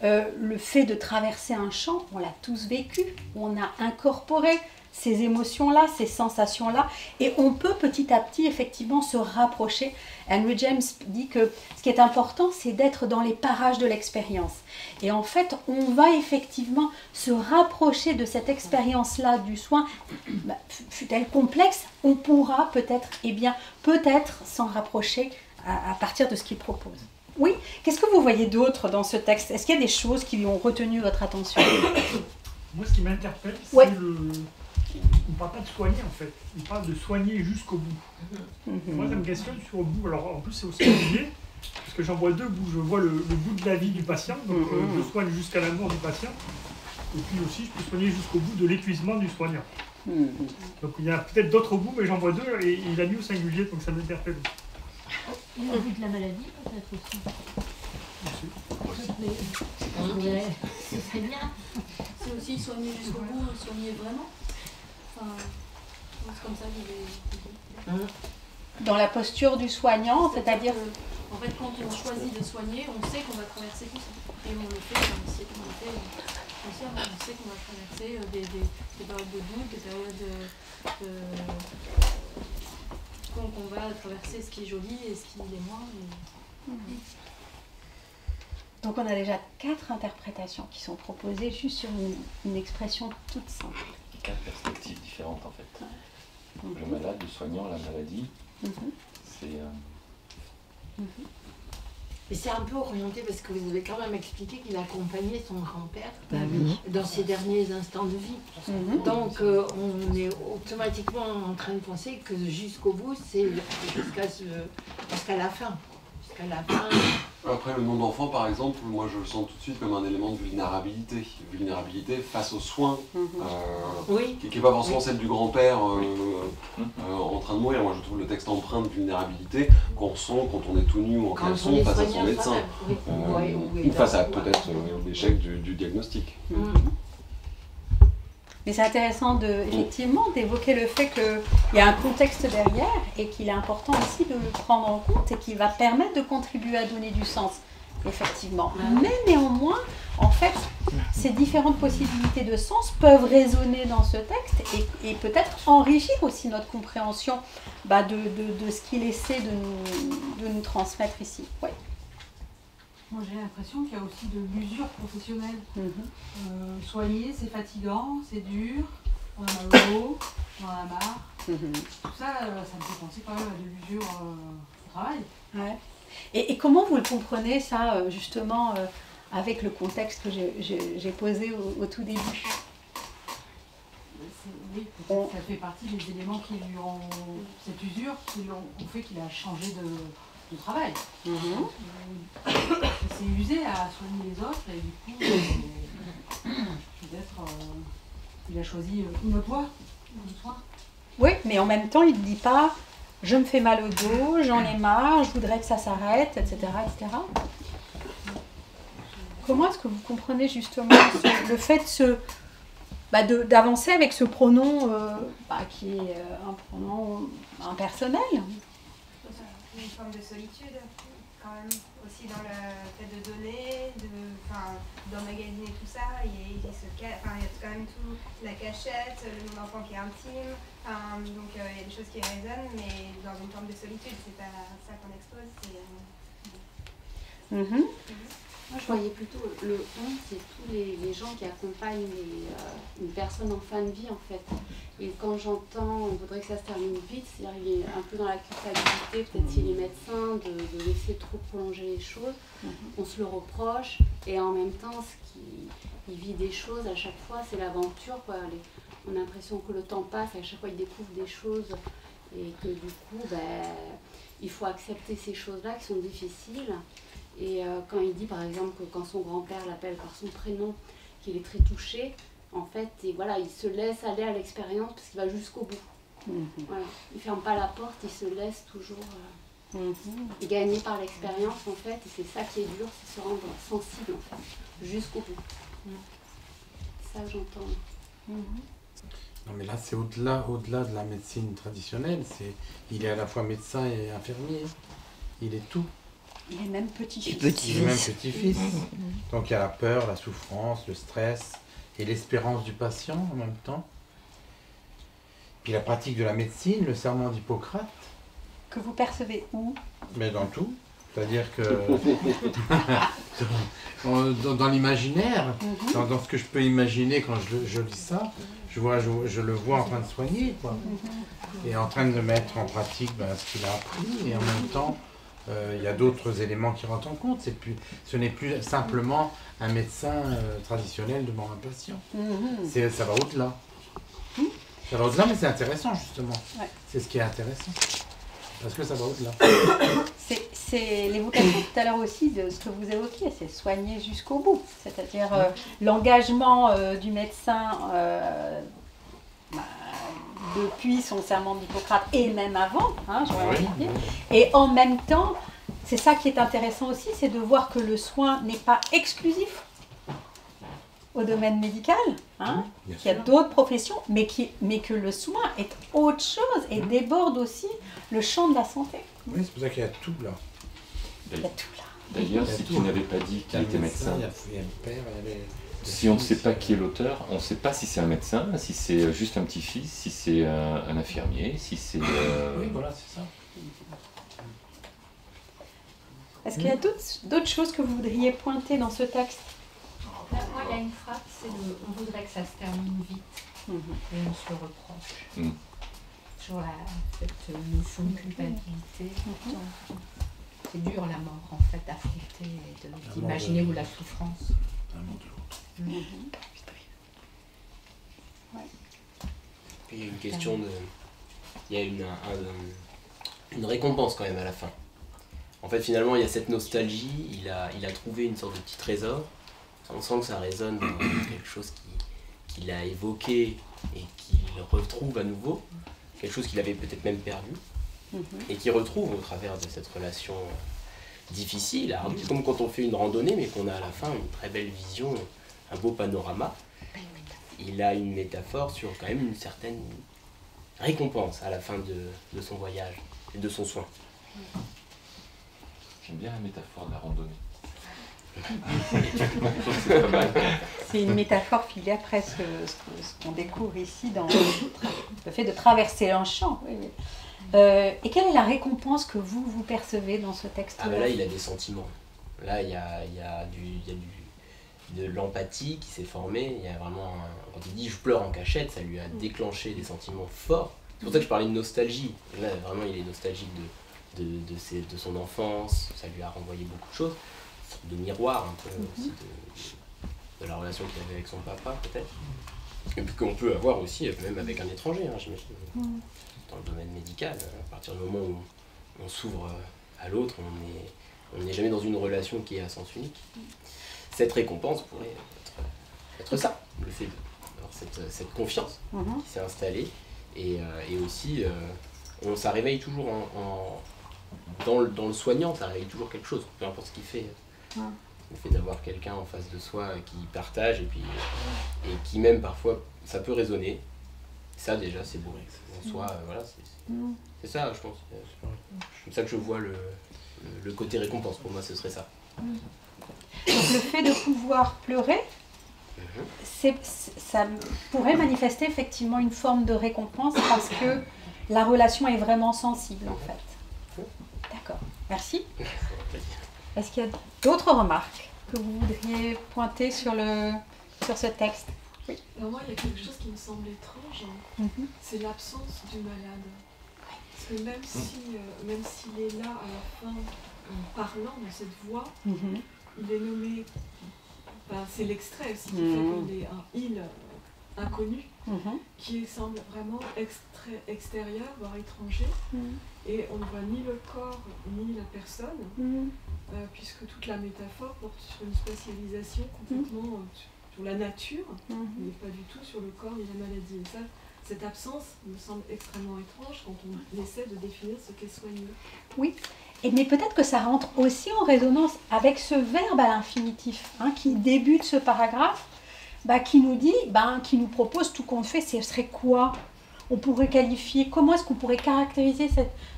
le fait de traverser un champ, on l'a tous vécu, on a incorporé ces émotions-là, ces sensations-là, et on peut petit à petit effectivement se rapprocher. Henry James dit que ce qui est important, c'est d'être dans les parages de l'expérience. Et en fait, on va effectivement se rapprocher de cette expérience-là du soin, fut-elle complexe, on pourra peut-être s'en rapprocher à partir de ce qu'il propose. Oui, qu'est-ce que vous voyez d'autre dans ce texte? Est-ce qu'il y a des choses qui ont retenu votre attention? Moi, ce qui m'interpelle, c'est ouais. On ne parle pas de soigner, en fait. On parle de soigner jusqu'au bout. Moi, ça me questionne sur le bout. Alors, en plus, c'est aussi compliqué, parce que j'en vois deux bouts. Je vois le bout de la vie du patient, donc je soigne jusqu'à la mort du patient. Et puis aussi, je peux soigner jusqu'au bout de l'épuisement du soignant. Donc, il y a peut-être d'autres bouts, mais j'en vois deux, et il a mis au singulier, donc ça m'interpelle. Et au bout de la maladie, peut-être aussi. Ce serait bien. C'est aussi soigner jusqu'au bout, soigner vraiment. Enfin, c'est comme ça que je vais. Dans la posture du soignant, c'est-à-dire... En fait, quand on choisit de soigner, on sait qu'on va traverser tout ça. Et on le fait, on sait qu'on le fait. On sait qu'on va traverser des périodes de doute, des périodes qu'on va traverser ce qui est joli et ce qui est moins. Donc on a déjà 4 interprétations qui sont proposées juste sur une expression toute simple. 4 perspectives différentes en fait. le malade, le soignant, la maladie. C'est... Et c'est un peu orienté parce que vous avez quand même expliqué qu'il accompagnait son grand-père dans ses derniers instants de vie. Donc on est automatiquement en train de penser que jusqu'au bout, c'est jusqu'à la fin. Jusqu'à la fin. Après, le nom d'enfant, par exemple, moi je le sens tout de suite comme un élément de vulnérabilité. Vulnérabilité face aux soins, qui n'est pas forcément celle du grand-père en train de mourir. Moi je trouve le texte empreint de vulnérabilité qu'on ressent quand on est tout nu ou en caleçon face à son médecin. Ou face à peut-être l'échec du diagnostic. Mais c'est intéressant effectivement d'évoquer le fait qu'il y a un contexte derrière et qu'il est important aussi de le prendre en compte et qui va permettre de contribuer à donner du sens, effectivement. Mais néanmoins, en fait, ces différentes possibilités de sens peuvent résonner dans ce texte et peut-être enrichir aussi notre compréhension de ce qu'il essaie de nous transmettre ici. Ouais. Moi j'ai l'impression qu'il y a aussi de l'usure professionnelle. Soigner, c'est fatigant, c'est dur, on en a l'eau, on en a marre. Tout ça, ça me fait penser quand même à de l'usure au travail. Ouais. Et comment vous le comprenez ça, justement, avec le contexte que j'ai posé au tout début? Oui, peut-être que ça fait partie des éléments qui lui ont... Cette usure qui ont fait qu'il a changé de travail. Il s'est usé à soigner les autres et du coup, peut-être il a choisi une autre voie, une soin. Oui, mais en même temps, il ne dit pas « je me fais mal au dos, j'en ai marre, je voudrais que ça s'arrête, etc. etc. » Comment est-ce que vous comprenez justement le fait d'avancer avec ce pronom qui est un pronom impersonnel? Une forme de solitude, quand même, aussi dans le fait de donner, d'emmagasiner tout ça. Il y a quand même tout, la cachette, le nom d'enfant qui est intime. Donc il y a des choses qui résonnent, mais dans une forme de solitude, c'est pas ça qu'on expose. Moi, je voyais plutôt le on, c'est tous les gens qui accompagnent une personne en fin de vie, en fait. Et quand j'entends, on voudrait que ça se termine vite, c'est-à-dire qu'il est un peu dans la culpabilité, peut-être s'il est médecin, de laisser trop prolonger les choses. On se le reproche, et en même temps, il vit des choses, à chaque fois, c'est l'aventure, quoi. On a l'impression que le temps passe, à chaque fois, il découvre des choses, et que du coup, il faut accepter ces choses-là qui sont difficiles. Et quand il dit par exemple que quand son grand-père l'appelle par son prénom, qu'il est très touché, en fait, et voilà, il se laisse aller à l'expérience parce qu'il va jusqu'au bout. Voilà. Il ne ferme pas la porte, il se laisse toujours gagner par l'expérience en fait. Et c'est ça qui est dur, c'est se rendre sensible en fait, jusqu'au bout. C'est ça que j'entends. Non mais là c'est au-delà de la médecine traditionnelle, il est à la fois médecin et infirmier, il est tout. Il est même petit-fils. Il est même petit-fils. Donc il y a la peur, la souffrance, le stress et l'espérance du patient en même temps. Puis la pratique de la médecine, le serment d'Hippocrate. Que vous percevez où? Mais dans tout. C'est-à-dire que dans l'imaginaire, dans ce que je peux imaginer quand je lis ça, je le vois en train de soigner, quoi. Et en train de mettre en pratique ce qu'il a appris, et en même temps, il y a d'autres éléments qui rentrent en compte. Ce n'est plus simplement un médecin traditionnel devant un patient. Ça va au-delà. Ça va au-delà, mais c'est intéressant, justement. Ouais. C'est ce qui est intéressant. Parce que ça va au-delà. C'est l'évocation tout à l'heure aussi de ce que vous évoquiez, c'est soigner jusqu'au bout. C'est-à-dire l'engagement du médecin depuis son serment d'Hippocrate et même avant, j'aurais envie de dire. Et en même temps, c'est ça qui est intéressant aussi, c'est de voir que le soin n'est pas exclusif au domaine médical, qu'il y a d'autres professions, mais que le soin est autre chose et déborde aussi le champ de la santé. Oui, c'est pour ça qu'il y a tout là. Il y a tout là. D'ailleurs, si tu n'avais pas dit qu'il était médecin, il y a le père, il y avait... Si on ne sait pas qui est l'auteur, on ne sait pas si c'est un médecin, si c'est juste un petit-fils, si c'est un infirmier, si c'est... Oui, voilà, c'est ça. Est-ce qu'il y a d'autres choses que vous voudriez pointer dans ce texte? Moi, il y a une phrase, c'est on voudrait que ça se termine vite, et on se le reproche. Je toujours cette notion de culpabilité. C'est dur la mort, en fait, d'affronter et d'imaginer où la souffrance. L'amour de l'autre. Puis il y a une question de... Il y a une récompense quand même à la fin. En fait, finalement, il y a cette nostalgie, il a trouvé une sorte de petit trésor. On sent que ça résonne dans quelque chose qu'il a évoqué et qu'il retrouve à nouveau. Quelque chose qu'il avait peut-être même perdu. Et qu'il retrouve au travers de cette relation difficile, un petit comme quand on fait une randonnée, mais qu'on a à la fin une très belle vision, un beau panorama. Il a une métaphore sur quand même une certaine récompense à la fin de son voyage et de son soin. J'aime bien la métaphore de la randonnée. C'est une métaphore filée après ce qu'on découvre ici dans le fait de traverser un champ. Oui, oui. Et quelle est la récompense que vous percevez dans ce texte-là? Ah ben là, il a des sentiments. Là, il y a de l'empathie qui s'est formée. Il y a vraiment quand il dit « je pleure en cachette », ça lui a déclenché des sentiments forts. C'est pour ça que je parlais de nostalgie. Là, vraiment, il est nostalgique de son enfance. Ça lui a renvoyé beaucoup de choses. Une sorte de miroir un peu aussi de la relation qu'il avait avec son papa, peut-être. Et puis qu'on peut avoir aussi, même avec un étranger, hein, j'imagine. Dans le domaine médical, à partir du moment où on s'ouvre à l'autre, on n'est jamais dans une relation qui est à sens unique. Cette récompense pourrait être ça, le fait d'avoir cette confiance qui s'est installée, et aussi ça réveille toujours dans le soignant, ça réveille toujours quelque chose, peu importe ce qu'il fait. Le fait d'avoir quelqu'un en face de soi qui partage et qui même parfois ça peut résonner. Ça déjà c'est beau. En soi, voilà, c'est ça, je pense. C'est comme ça que je vois le côté récompense. Pour moi, ce serait ça. Donc le fait de pouvoir pleurer, ça pourrait manifester effectivement une forme de récompense parce que la relation est vraiment sensible en fait. D'accord, merci. Est-ce qu'il y a d'autres remarques que vous voudriez pointer sur ce texte? Oui. Alors moi, il y a quelque chose qui me semble étrange, c'est l'absence du malade. Parce que même s'il est là à la fin, en parlant dans cette voix, il est nommé, c'est l'extrait aussi qui fait qu'il est un il inconnu, qui semble vraiment extérieur, voire étranger, et on ne voit ni le corps ni la personne, puisque toute la métaphore porte sur une spatialisation complètement sur la nature, mais pas du tout sur le corps ni la maladie. Et ça, cette absence me semble extrêmement étrange quand on essaie de définir ce qu'est soigner. Oui, mais peut-être que ça rentre aussi en résonance avec ce verbe à l'infinitif qui débute ce paragraphe, qui nous dit, qui nous propose tout compte fait, ce serait quoi? On pourrait qualifier, comment est-ce qu'on pourrait caractériser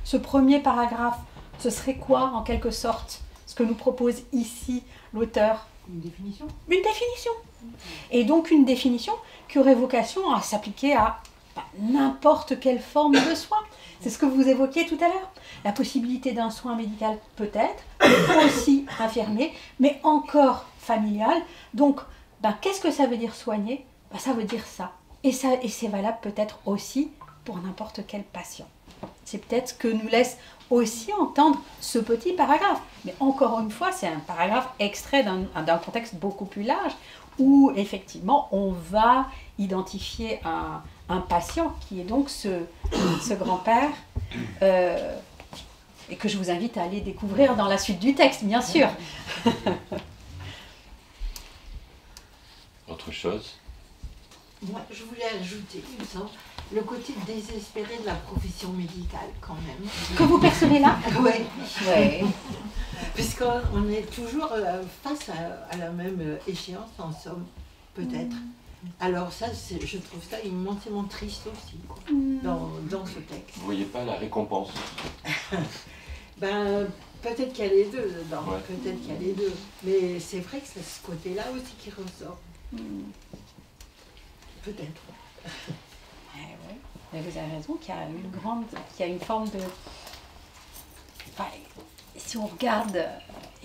ce premier paragraphe? Ce serait quoi en quelque sorte ce que nous propose ici l'auteur? Une définition. Une définition. Et donc une définition qui aurait vocation à s'appliquer à n'importe quelle forme de soin. C'est ce que vous évoquiez tout à l'heure. La possibilité d'un soin médical peut-être, aussi infirmier, mais encore familial. Donc, qu'est-ce que ça veut dire soigner? Ça veut dire ça. Et c'est valable peut-être aussi pour n'importe quel patient. C'est peut-être ce que nous laisse aussi entendre ce petit paragraphe. Mais encore une fois, c'est un paragraphe extrait d'un contexte beaucoup plus large où effectivement on va identifier un patient qui est donc ce grand-père et que je vous invite à aller découvrir dans la suite du texte, bien sûr. Autre chose? Moi, je voulais ajouter, il me semble, le côté désespéré de la profession médicale quand même. Que vous percevez là? Oui. Ouais. Puisqu'on est toujours face à la même échéance, en somme, peut-être. Alors ça, je trouve ça immensément triste aussi, quoi, dans ce texte. Vous voyez pas la récompense? Peut-être qu'il y a les deux dedans, peut-être qu'il y a les deux. Mais c'est vrai que c'est ce côté-là aussi qui ressort. Peut-être. Mais vous avez raison qu'il y a une forme de... si on regarde,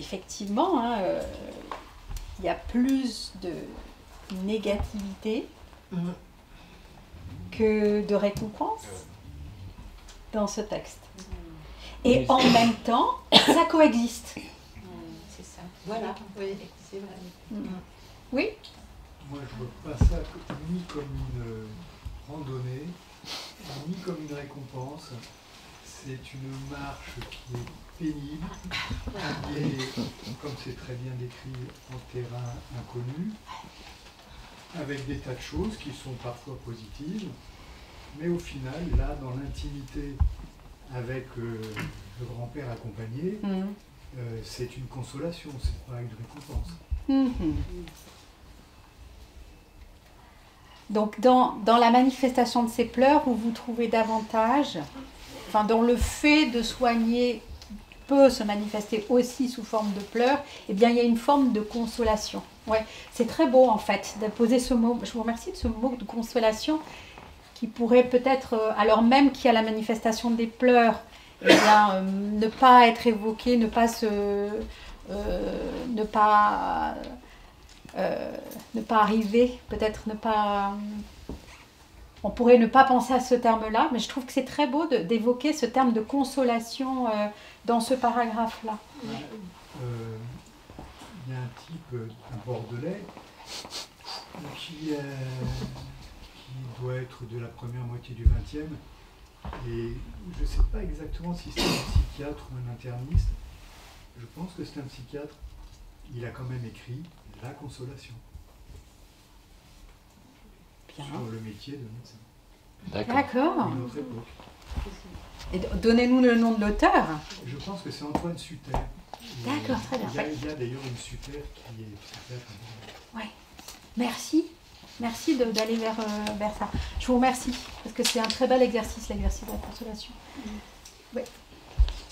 effectivement, il y a plus de négativité que de récompense. dans ce texte. Et en même temps, ça coexiste. C'est ça. Voilà, oui, c'est vrai. Oui. Moi, je vois pas ça ni comme une randonnée, ni comme une récompense. C'est une marche qui est pénible, qui est, comme c'est très bien décrit, en terrain inconnu, avec des tas de choses qui sont parfois positives, mais au final, là, dans l'intimité avec le grand-père accompagné, c'est une consolation, c'est pas une récompense. Donc dans la manifestation de ces pleurs, où vous trouvez davantage, enfin dans le fait de soigner peut se manifester aussi sous forme de pleurs, eh bien il y a une forme de consolation. Ouais, c'est très beau en fait de poser ce mot. Je vous remercie de ce mot de consolation qui pourrait peut-être, alors même qu'il y a la manifestation des pleurs, eh bien, ne pas être évoqué, ne pas arriver, peut-être ne pas... On pourrait ne pas penser à ce terme-là, mais je trouve que c'est très beau d'évoquer ce terme de consolation dans ce paragraphe-là. Il y a un type, un Bordelais, qui doit être de la première moitié du XXe, et je ne sais pas exactement si c'est un psychiatre ou un interniste. Je pense que c'est un psychiatre. Il a quand même écrit La Consolation. Bien. Sur le métier de médecin. D'accord. Une autre époque. Et donnez-nous le nom de l'auteur. Je pense que c'est Antoine Suter. D'accord, très bien. Il y a d'ailleurs une Suter qui est psychiatre. Oui. Merci. Merci d'aller vers ça. Je vous remercie, parce que c'est un très bel exercice, l'exercice de la consolation. Oui.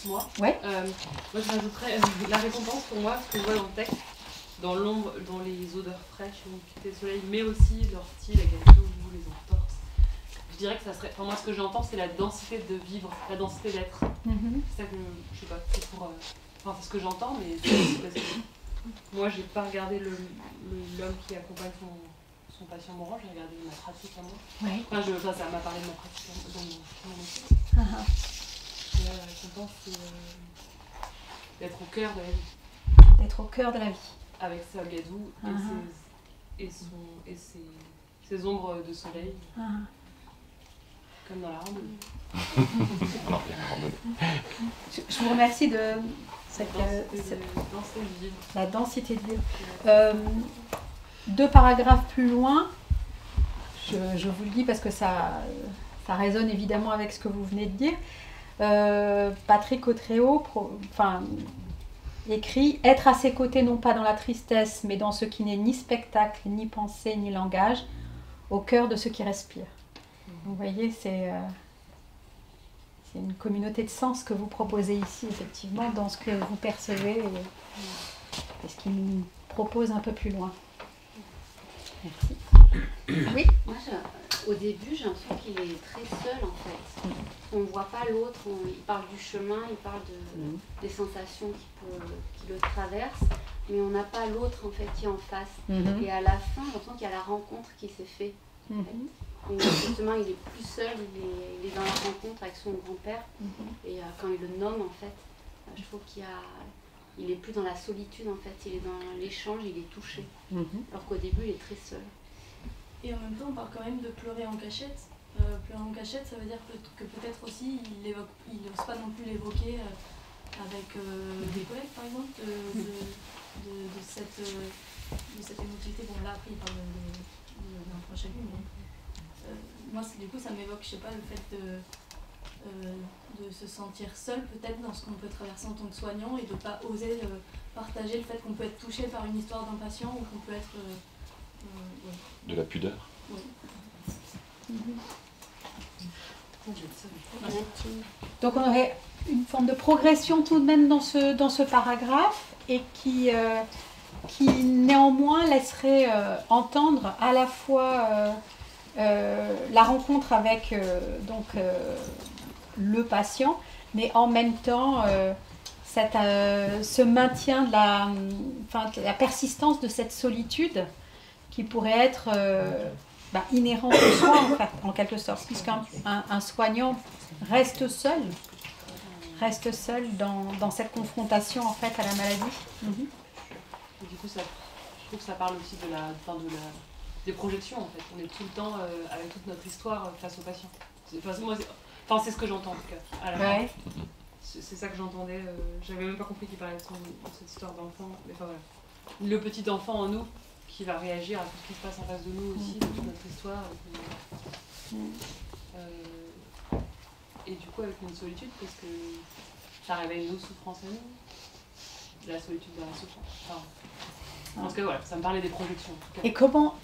Moi ouais. Moi, je rajouterais la récompense pour moi, ce que je vois dans le texte, dans l'ombre, dans les odeurs fraîches, le soleil, mais aussi l'ortie, la gâteau, les entorses. Je dirais que ça serait. Enfin, moi, ce que j'entends, c'est la densité de vivre, la densité d'être. C'est ça que je sais pas, c'est pour. Enfin, c'est ce que j'entends, mais c'est aussi parce que moi, j'ai pas regardé l'homme qui accompagne son patient mourant, j'ai regardé ma pratique à moi. Ouais. Enfin, ça m'a parlé de ma pratique dans mon métier. Et la récompense, c'est d'être au cœur de la vie. D'être au cœur de la vie. Avec sa gadou et ses ombres de soleil. Comme dans la randonnée. Je vous remercie de la densité de vivre. 2 paragraphes plus loin, je vous le dis parce que ça résonne évidemment avec ce que vous venez de dire. Patrick Autréau écrit « Être à ses côtés non pas dans la tristesse, mais dans ce qui n'est ni spectacle, ni pensée, ni langage, au cœur de ce qui respire. » Vous voyez, c'est une communauté de sens que vous proposez ici, effectivement, dans ce que vous percevez et ce qui nous propose un peu plus loin. Merci. Oui. Moi, au début, j'ai l'impression qu'il est très seul, en fait. On ne voit pas l'autre, il parle du chemin, il parle des sensations qui le traversent, mais on n'a pas l'autre, en fait, qui est en face. Et à la fin, j'ai l'impression qu'il y a la rencontre qui s'est faite. Et justement, il est plus seul, il est dans la rencontre avec son grand-père. Et quand il le nomme, en fait, je trouve il est plus dans la solitude, en fait, il est dans l'échange, il est touché. Alors qu'au début, il est très seul. Et en même temps, on parle quand même de pleurer en cachette. Pleurer en cachette, ça veut dire que peut-être aussi, il n'ose pas non plus l'évoquer avec des collègues, par exemple, de cette émotivité. Bon, là, après, il parle d'un proche à lui, mais moi, du coup, ça m'évoque, je sais pas, le fait de se sentir seul, peut-être, dans ce qu'on peut traverser en tant que soignant, et de ne pas oser partager le fait qu'on peut être touché par une histoire d'un patient, ou qu'on peut être... ouais. De la pudeur. Oui. Donc on aurait une forme de progression tout de même dans ce paragraphe, et qui néanmoins laisserait entendre à la fois la rencontre avec le patient, mais en même temps ce maintien de la persistance de cette solitude qui pourrait être inhérent au soin, en fait, en quelque sorte, puisqu'un un soignant reste seul dans cette confrontation, en fait, à la maladie. Et du coup, je trouve que ça parle aussi des projections, en fait. On est tout le temps avec toute notre histoire face aux patients. C'est ce que j'entends, en tout cas, à la fin. C'est ça que j'entendais. J'avais même pas compris qu'il parlait de cette histoire d'enfant. Mais enfin, voilà. Le petit enfant en nous qui va réagir à tout ce qui se passe en face de nous aussi, de toute notre histoire. Et du coup, avec une solitude, parce que ça réveille nos souffrances à nous. La solitude dans la souffrance. Enfin, je pense que voilà, ça me parlait des projections. En tout cas. Et comment,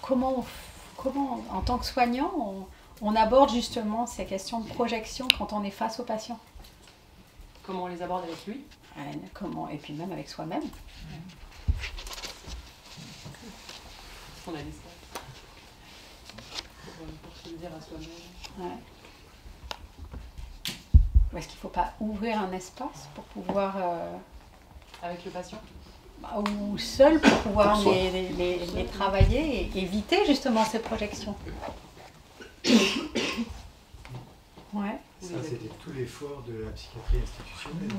en tant que soignant, on aborde justement ces questions de projection quand on est face au patient? Comment on les aborde avec lui? Et puis même avec soi-même. On a dit ça. Pour se le dire à soi-même. Est-ce qu'il ne faut pas ouvrir un espace pour pouvoir... Avec le patient? Ou seul pour pouvoir les travailler et éviter justement ces projections. Ouais. Ça, c'était tout l'effort de la psychiatrie institutionnelle.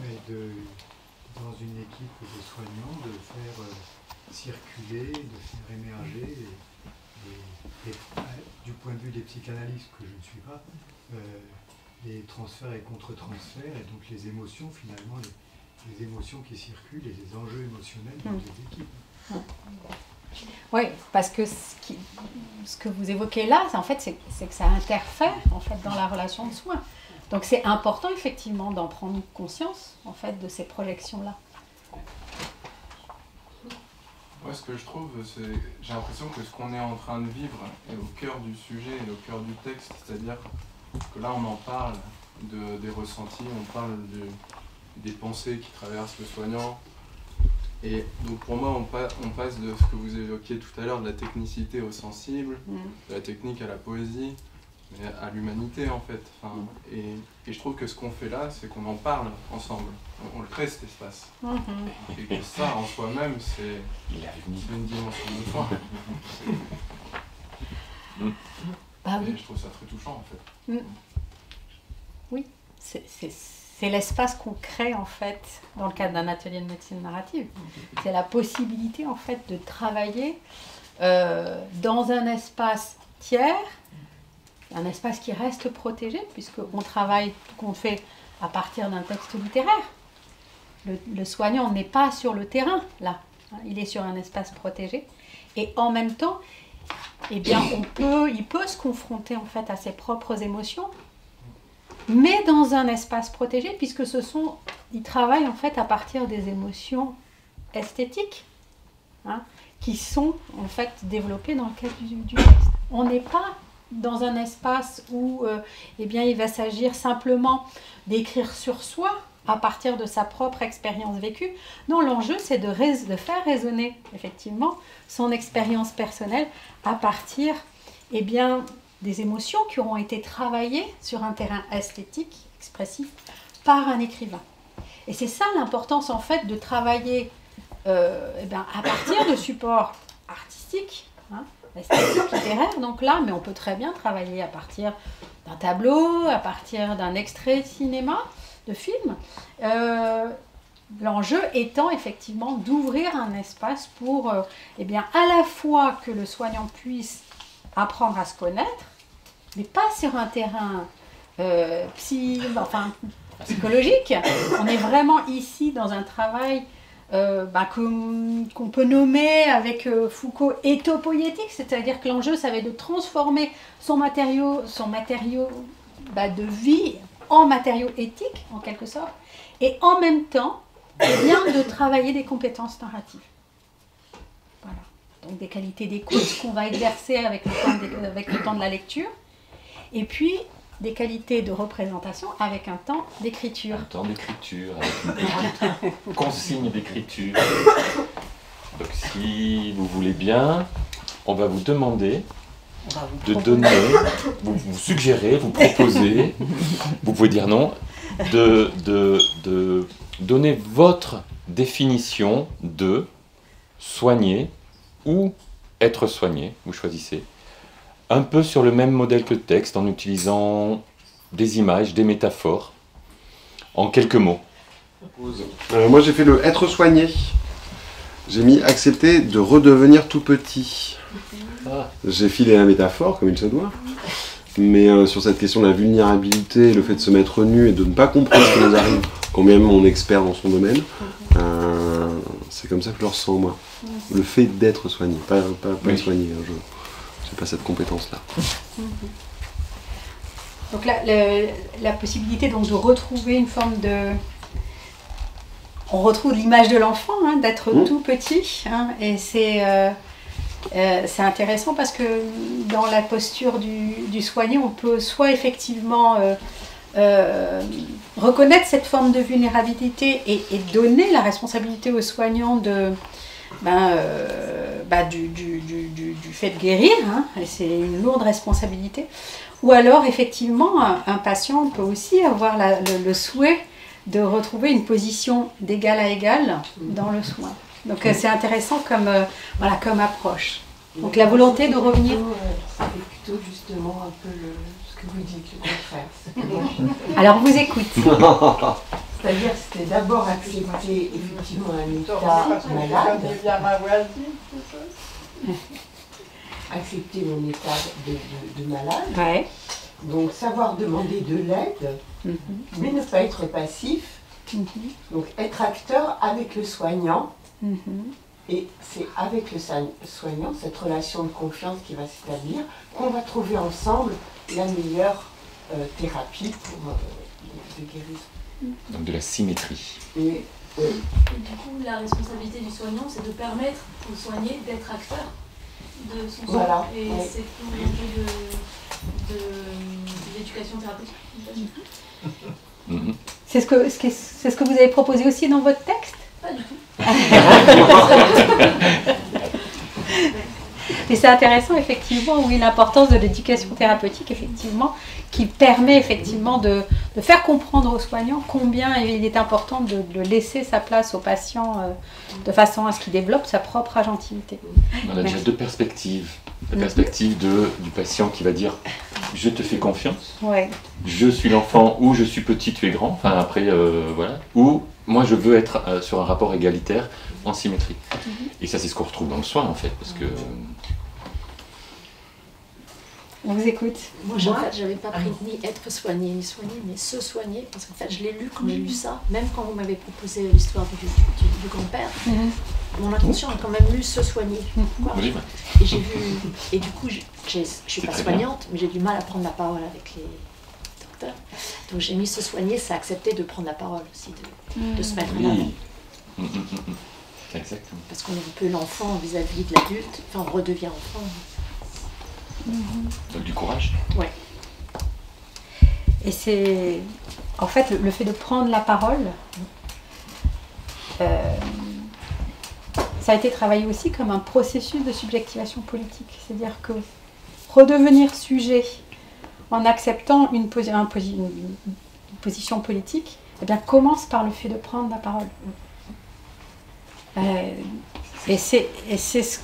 Mais dans une équipe de soignants, de faire circuler, de faire émerger, du point de vue des psychanalystes, que je ne suis pas, les transferts et contre-transferts, et donc les émotions, finalement, les émotions qui circulent et les enjeux émotionnels dans les équipes. Oui, parce que ce que vous évoquez là, en fait, c'est que ça interfère en fait, dans la relation de soins. Donc c'est important effectivement d'en prendre conscience en fait, de ces projections-là. Moi, ce que je trouve, j'ai l'impression que ce qu'on est en train de vivre est au cœur du sujet et au cœur du texte, c'est-à-dire que là on en parle des ressentis, on parle des pensées qui traversent le soignant. Et donc pour moi, on passe de ce que vous évoquiez tout à l'heure, de la technicité au sensible, de la technique à la poésie, mais à l'humanité en fait. Enfin, et je trouve que ce qu'on fait là, c'est qu'on en parle ensemble, on le crée cet espace. Et que ça, en soi-même, c'est une dimension de foi. Et je trouve ça très touchant en fait. Oui, c'est l'espace qu'on crée en fait dans le cadre d'un atelier de médecine narrative. C'est la possibilité en fait de travailler dans un espace tiers, un espace qui reste protégé puisqu'on travaille, qu'on fait à partir d'un texte littéraire. Le soignant n'est pas sur le terrain là, il est sur un espace protégé et en même temps, eh bien, il peut se confronter en fait à ses propres émotions, mais dans un espace protégé, puisque il travaille en fait à partir des émotions esthétiques, qui sont en fait développées dans le cadre du texte. On n'est pas dans un espace où eh bien, il va s'agir simplement d'écrire sur soi à partir de sa propre expérience vécue. Non, l'enjeu c'est de faire résonner effectivement son expérience personnelle à partir eh bien, des émotions qui auront été travaillées sur un terrain esthétique, expressif, par un écrivain. Et c'est ça l'importance en fait de travailler à partir de supports artistiques, esthétiques, littéraires, donc là, mais on peut très bien travailler à partir d'un tableau, à partir d'un extrait de cinéma, de film. L'enjeu étant effectivement d'ouvrir un espace pour eh bien, à la fois que le soignant puisse apprendre à se connaître, mais pas sur un terrain psychologique. On est vraiment ici dans un travail qu'on peut nommer avec Foucault éthopoïétique, c'est-à-dire que l'enjeu, ça va être de transformer son matériau de vie en matériau éthique, en quelque sorte, et en même temps, eh bien, de travailler des compétences narratives. Voilà. Donc des qualités d'écoute qu'on va exercer avec le temps de la lecture, et puis des qualités de représentation avec un temps d'écriture. Un temps d'écriture, avec une consigne d'écriture. Donc si vous voulez bien, on va vous demander de donner, vous suggérer, vous proposer, vous pouvez dire non, de donner votre définition de soigner ou être soigné, vous choisissez, un peu sur le même modèle que le texte, en utilisant des images, des métaphores, en quelques mots. Moi j'ai fait le être soigné. J'ai mis accepter de redevenir tout petit. J'ai filé la métaphore comme il se doit. Mais sur cette question de la vulnérabilité, le fait de se mettre nu et de ne pas comprendre ce qui nous arrive, quand même on est expert dans son domaine, c'est comme ça que je le ressens moi. Le fait d'être soigné, pas soigné. Je n'ai pas cette compétence-là. Donc la possibilité donc, de retrouver une forme de... On retrouve l'image de l'enfant, hein, d'être tout petit, hein, et c'est intéressant parce que dans la posture du soigné, on peut soit effectivement reconnaître cette forme de vulnérabilité et donner la responsabilité aux soignants du fait de guérir, hein, et c'est une lourde responsabilité, ou alors effectivement un patient peut aussi avoir le souhait de retrouver une position d'égal à égal dans le soin. Donc c'est intéressant comme approche. Donc la volonté de revenir... C'est plutôt justement un peu ce que vous dites, le contraire. Alors on vous écoute. C'est-à-dire c'était d'abord accepter effectivement un état malade. Accepter mon état de malade. Ouais. Donc savoir demander de l'aide, mais ne pas être passif. Donc être acteur avec le soignant. Et c'est avec le soignant, cette relation de confiance qui va s'établir, qu'on va trouver ensemble la meilleure thérapie pour de guérison. Donc de la symétrie. Et du coup, la responsabilité du soignant, c'est de permettre au soigné d'être acteur de son soin. Voilà. Et c'est tout l'enjeu de l'éducation thérapeutique. C'est ce que vous avez proposé aussi dans votre texte? Pas du tout. Mais c'est intéressant effectivement, oui, l'importance de l'éducation thérapeutique, effectivement, qui permet effectivement de faire comprendre aux soignants combien il est important de laisser sa place au patient de façon à ce qu'il développe sa propre agentivité. On a déjà deux perspectives. La perspective du patient qui va dire « je te fais confiance, je suis l'enfant ou je suis petit, tu es grand », enfin après, voilà, ou moi je veux être sur un rapport égalitaire en symétrie. Et ça c'est ce qu'on retrouve dans le soin en fait, parce que... On vous écoute. Moi, en fait, j'avais pas pris ni être soigné, ni soigné, mais se soigner, parce qu'en fait, je l'ai lu quand j'ai lu ça, même quand vous m'avez proposé l'histoire du grand-père, mon inconscient a quand même lu se soigner. Et j'ai vu, et du coup, je suis pas soignante, mais j'ai du mal à prendre la parole avec les docteurs. Donc j'ai mis se soigner, c'est accepter de prendre la parole aussi, de se mettre en avant. Exactement. Parce qu'on est un peu l'enfant vis-à-vis de l'adulte, enfin on redevient enfant. Donc du courage. Ouais. Et c'est en fait le fait de prendre la parole, ça a été travaillé aussi comme un processus de subjectivation politique. C'est-à-dire que redevenir sujet en acceptant une position politique, eh bien, commence par le fait de prendre la parole. Et c'est ce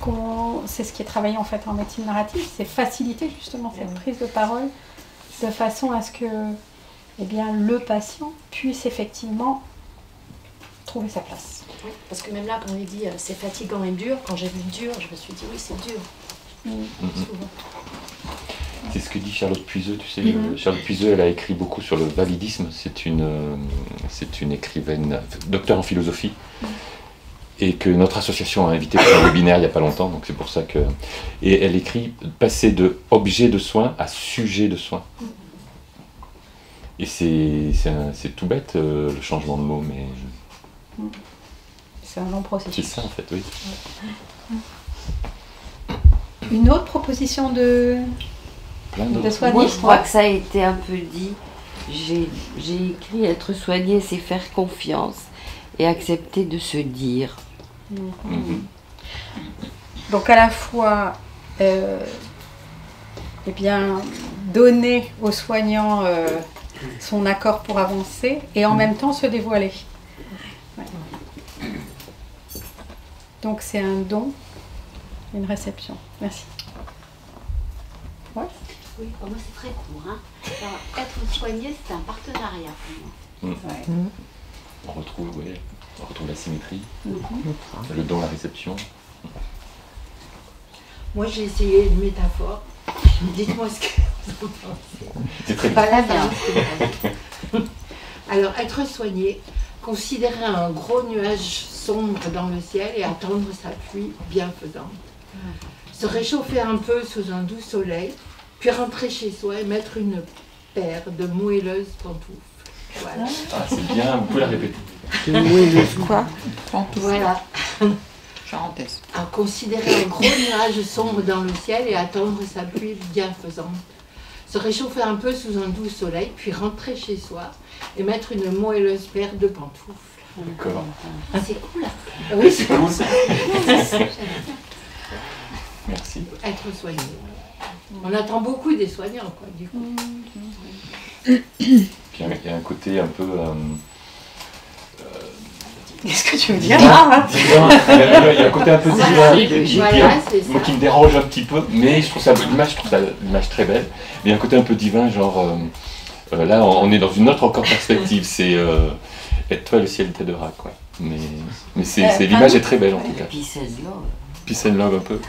qui est travaillé en fait en médecine narrative, c'est faciliter justement cette prise de parole de façon à ce que le patient puisse effectivement trouver sa place. Oui, parce que même là, quand il dit c'est fatigant et dur, quand j'ai vu dur, je me suis dit oui, c'est dur. Souvent. C'est ce que dit Charlotte Puiseux, tu sais. Charlotte Puiseux, elle a écrit beaucoup sur le validisme. C'est une écrivaine, docteur en philosophie. Et que notre association a invité pour un webinaire il n'y a pas longtemps, donc c'est pour ça que... Et elle écrit passer de objet de soin à sujet de soin. Et c'est tout bête le changement de mot, mais... C'est un long processus. C'est ça en fait, oui. Une autre proposition de soigner. Moi je crois que ça a été un peu dit. J'ai écrit être soigné, c'est faire confiance et accepter de se dire. Donc à la fois donner au soignant son accord pour avancer et en même temps se dévoiler. Ouais. Donc c'est un don, une réception. Merci. Ouais. Oui, pour moi c'est très court. Hein. Alors, être soigné, c'est un partenariat pour moi. On retrouve la symétrie, le don, la réception. Moi j'ai essayé une métaphore. Dites-moi ce que vous pensez. C'est très pas la bien. Alors, être soigné, considérer un gros nuage sombre dans le ciel et attendre sa pluie bienfaisante. Se réchauffer un peu sous un doux soleil, puis rentrer chez soi et mettre une paire de moelleuses pantoufles. Voilà. Ah, c'est bien, vous pouvez la répéter. De moelleuses quoi? Pantoufles. Voilà. Charentaise. À considérer un gros nuage sombre dans le ciel et attendre sa pluie bienfaisante. Se réchauffer un peu sous un doux soleil, puis rentrer chez soi et mettre une moelleuse paire de pantoufles. D'accord. Ah, c'est cool. Oui, c'est cool. Merci. Être soigné. On attend beaucoup des soignants, quoi, du coup. Puis il y a un côté un peu... Qu'est-ce que tu veux dire? Il y a un côté un peu divin qui me dérange un petit peu, mais je trouve ça l'image très belle. Mais il y a un côté un peu divin, genre là on est dans une autre encore perspective, c'est aide-toi le ciel t'aidera, quoi. Mais l'image est très belle en tout cas. Peace and love un peu.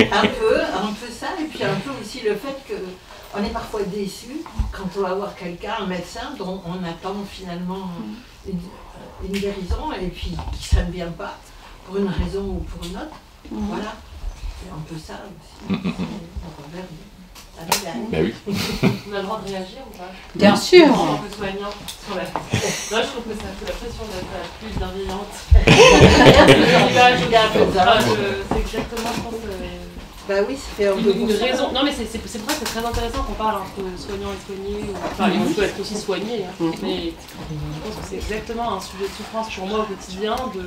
un peu ça, et puis un peu aussi le fait qu'on est parfois déçu quand on va voir quelqu'un, un médecin dont on attend finalement une guérison et puis ça ne vient pas pour une raison ou pour une autre. Voilà, c'est un peu ça aussi. Ben oui. On a le droit de réagir ou pas? Bien sûr. En tant que soignant sur la... Moi je trouve que ça fait la pression d'être plus bienveillante. C'est exactement, je pense... Bah oui, ça fait un peu une raison. Non mais c'est pour ça que c'est très intéressant qu'on parle entre soignant et soigné. Enfin, il faut être aussi soigné. Hein. Mais je pense que c'est exactement un sujet de souffrance pour moi au quotidien de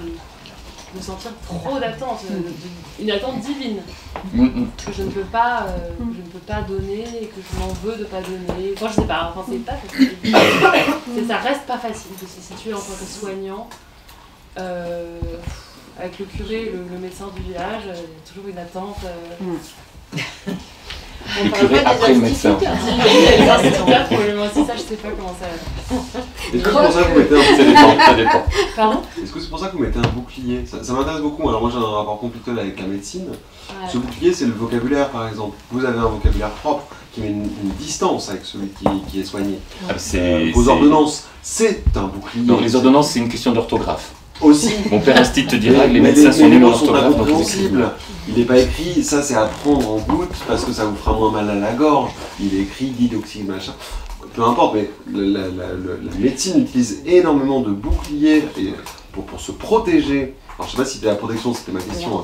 sentir trop d'attente, une attente divine que je ne peux pas, donner et que je m'en veux de pas donner. Enfin, je sais pas. Enfin, c'est pas facile. Ça reste pas facile de se situer en tant que soignant. Avec le curé, le médecin du village, il y a toujours une attente. Le curé après le médecin. Les instituteurs, probablement aussi, ça je sais pas comment ça... Est-ce que c'est pour ça que vous mettez un... Ça dépend. Pardon ? Est-ce que c'est pour ça que vous mettez un bouclier? Ça m'intéresse beaucoup. Alors moi j'ai un rapport compliqué avec la médecine. Ouais. Ce bouclier c'est le vocabulaire par exemple. Vous avez un vocabulaire propre qui met une distance avec celui qui est soigné. Ah, vos ordonnances, c'est un bouclier. Non, les ordonnances c'est une question d'orthographe. Aussi. Mon père Instit te dira que les médecins sont nuls en orthographe. Il n'est pas écrit, ça c'est à prendre en gouttes parce que ça vous fera moins mal à la gorge. Il est écrit didoxy machin. Peu importe, mais la médecine utilise énormément de boucliers pour se protéger. Alors je sais pas si c'était la protection, c'était ma question.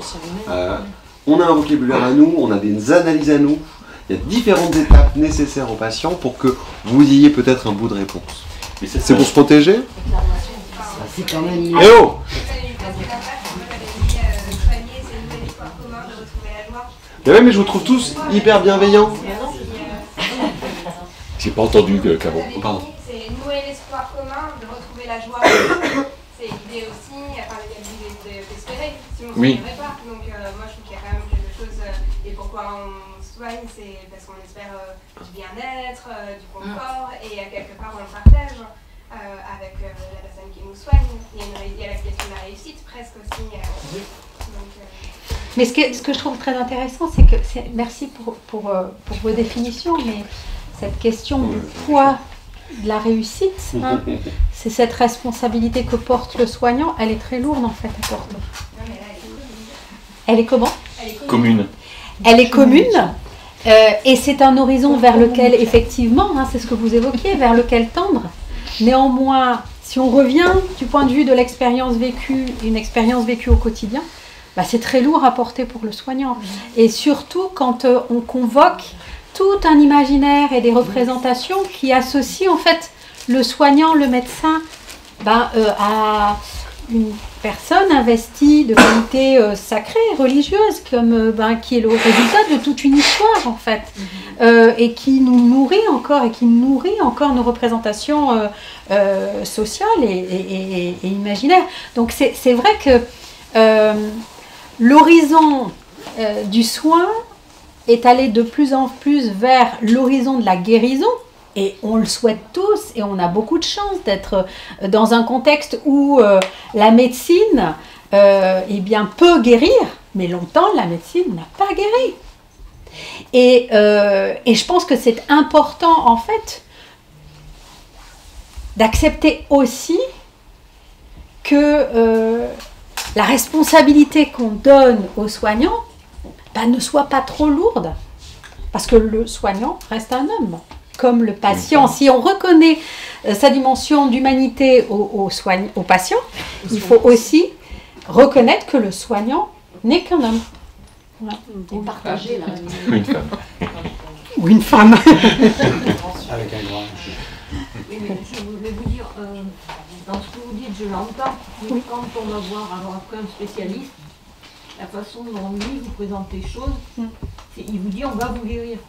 On a un vocabulaire à nous, on a des analyses à nous. Il y a différentes étapes nécessaires aux patients pour que vous ayez peut-être un bout de réponse. C'est pour se protéger? C'est quand même... Eh oh! Mais ouais, mais je vous trouve tous hyper bienveillants. J'ai pas entendu Caro. Pardon. C'est nouer l'espoir commun, de retrouver la joie. C'est l'idée aussi, par laquelle vous espérez, sinon on ne se pas. Donc moi je trouve qu'il y a quand même quelque chose, et pourquoi on soigne, c'est parce qu'on espère du bien-être, du confort, et quelque part on le partage. Avec la personne qui nous soigne, il y a la question de la réussite presque aussi. Mais ce que je trouve très intéressant, c'est que, merci pour vos définitions, mais cette question du poids de la réussite, hein, c'est cette responsabilité que porte le soignant, elle est très lourde en fait à porter. Elle est comment? Commune. Elle est commune. Et c'est un horizon vers lequel, effectivement, hein, c'est ce que vous évoquiez, vers lequel tendre. Néanmoins, si on revient du point de vue de l'expérience vécue, une expérience vécue au quotidien, bah c'est très lourd à porter pour le soignant. Et surtout quand on convoque tout un imaginaire et des représentations qui associent en fait le soignant, le médecin, à une personne investie de qualité sacrée, religieuse, comme, qui est le résultat de toute une histoire en fait, et qui nous nourrit encore nos représentations sociales et imaginaires. Donc c'est vrai que l'horizon du soin est allé de plus en plus vers l'horizon de la guérison. Et on le souhaite tous, et on a beaucoup de chance d'être dans un contexte où la médecine peut guérir, mais longtemps la médecine n'a pas guéri. Et je pense que c'est important en fait d'accepter aussi que la responsabilité qu'on donne aux soignants ne soit pas trop lourde, parce que le soignant reste un homme. Comme le patient, si on reconnaît sa dimension d'humanité au patient, il faut aussi reconnaître que le soignant n'est qu'un homme. Ouais. Et partager la Ou une femme. Ou une femme. Avec un grand. Oui, mais je voulais vous dire, dans ce que vous dites, je l'entends, mais quand on va voir alors après un spécialiste, la façon dont lui vous présente les choses, il vous dit on va vous guérir.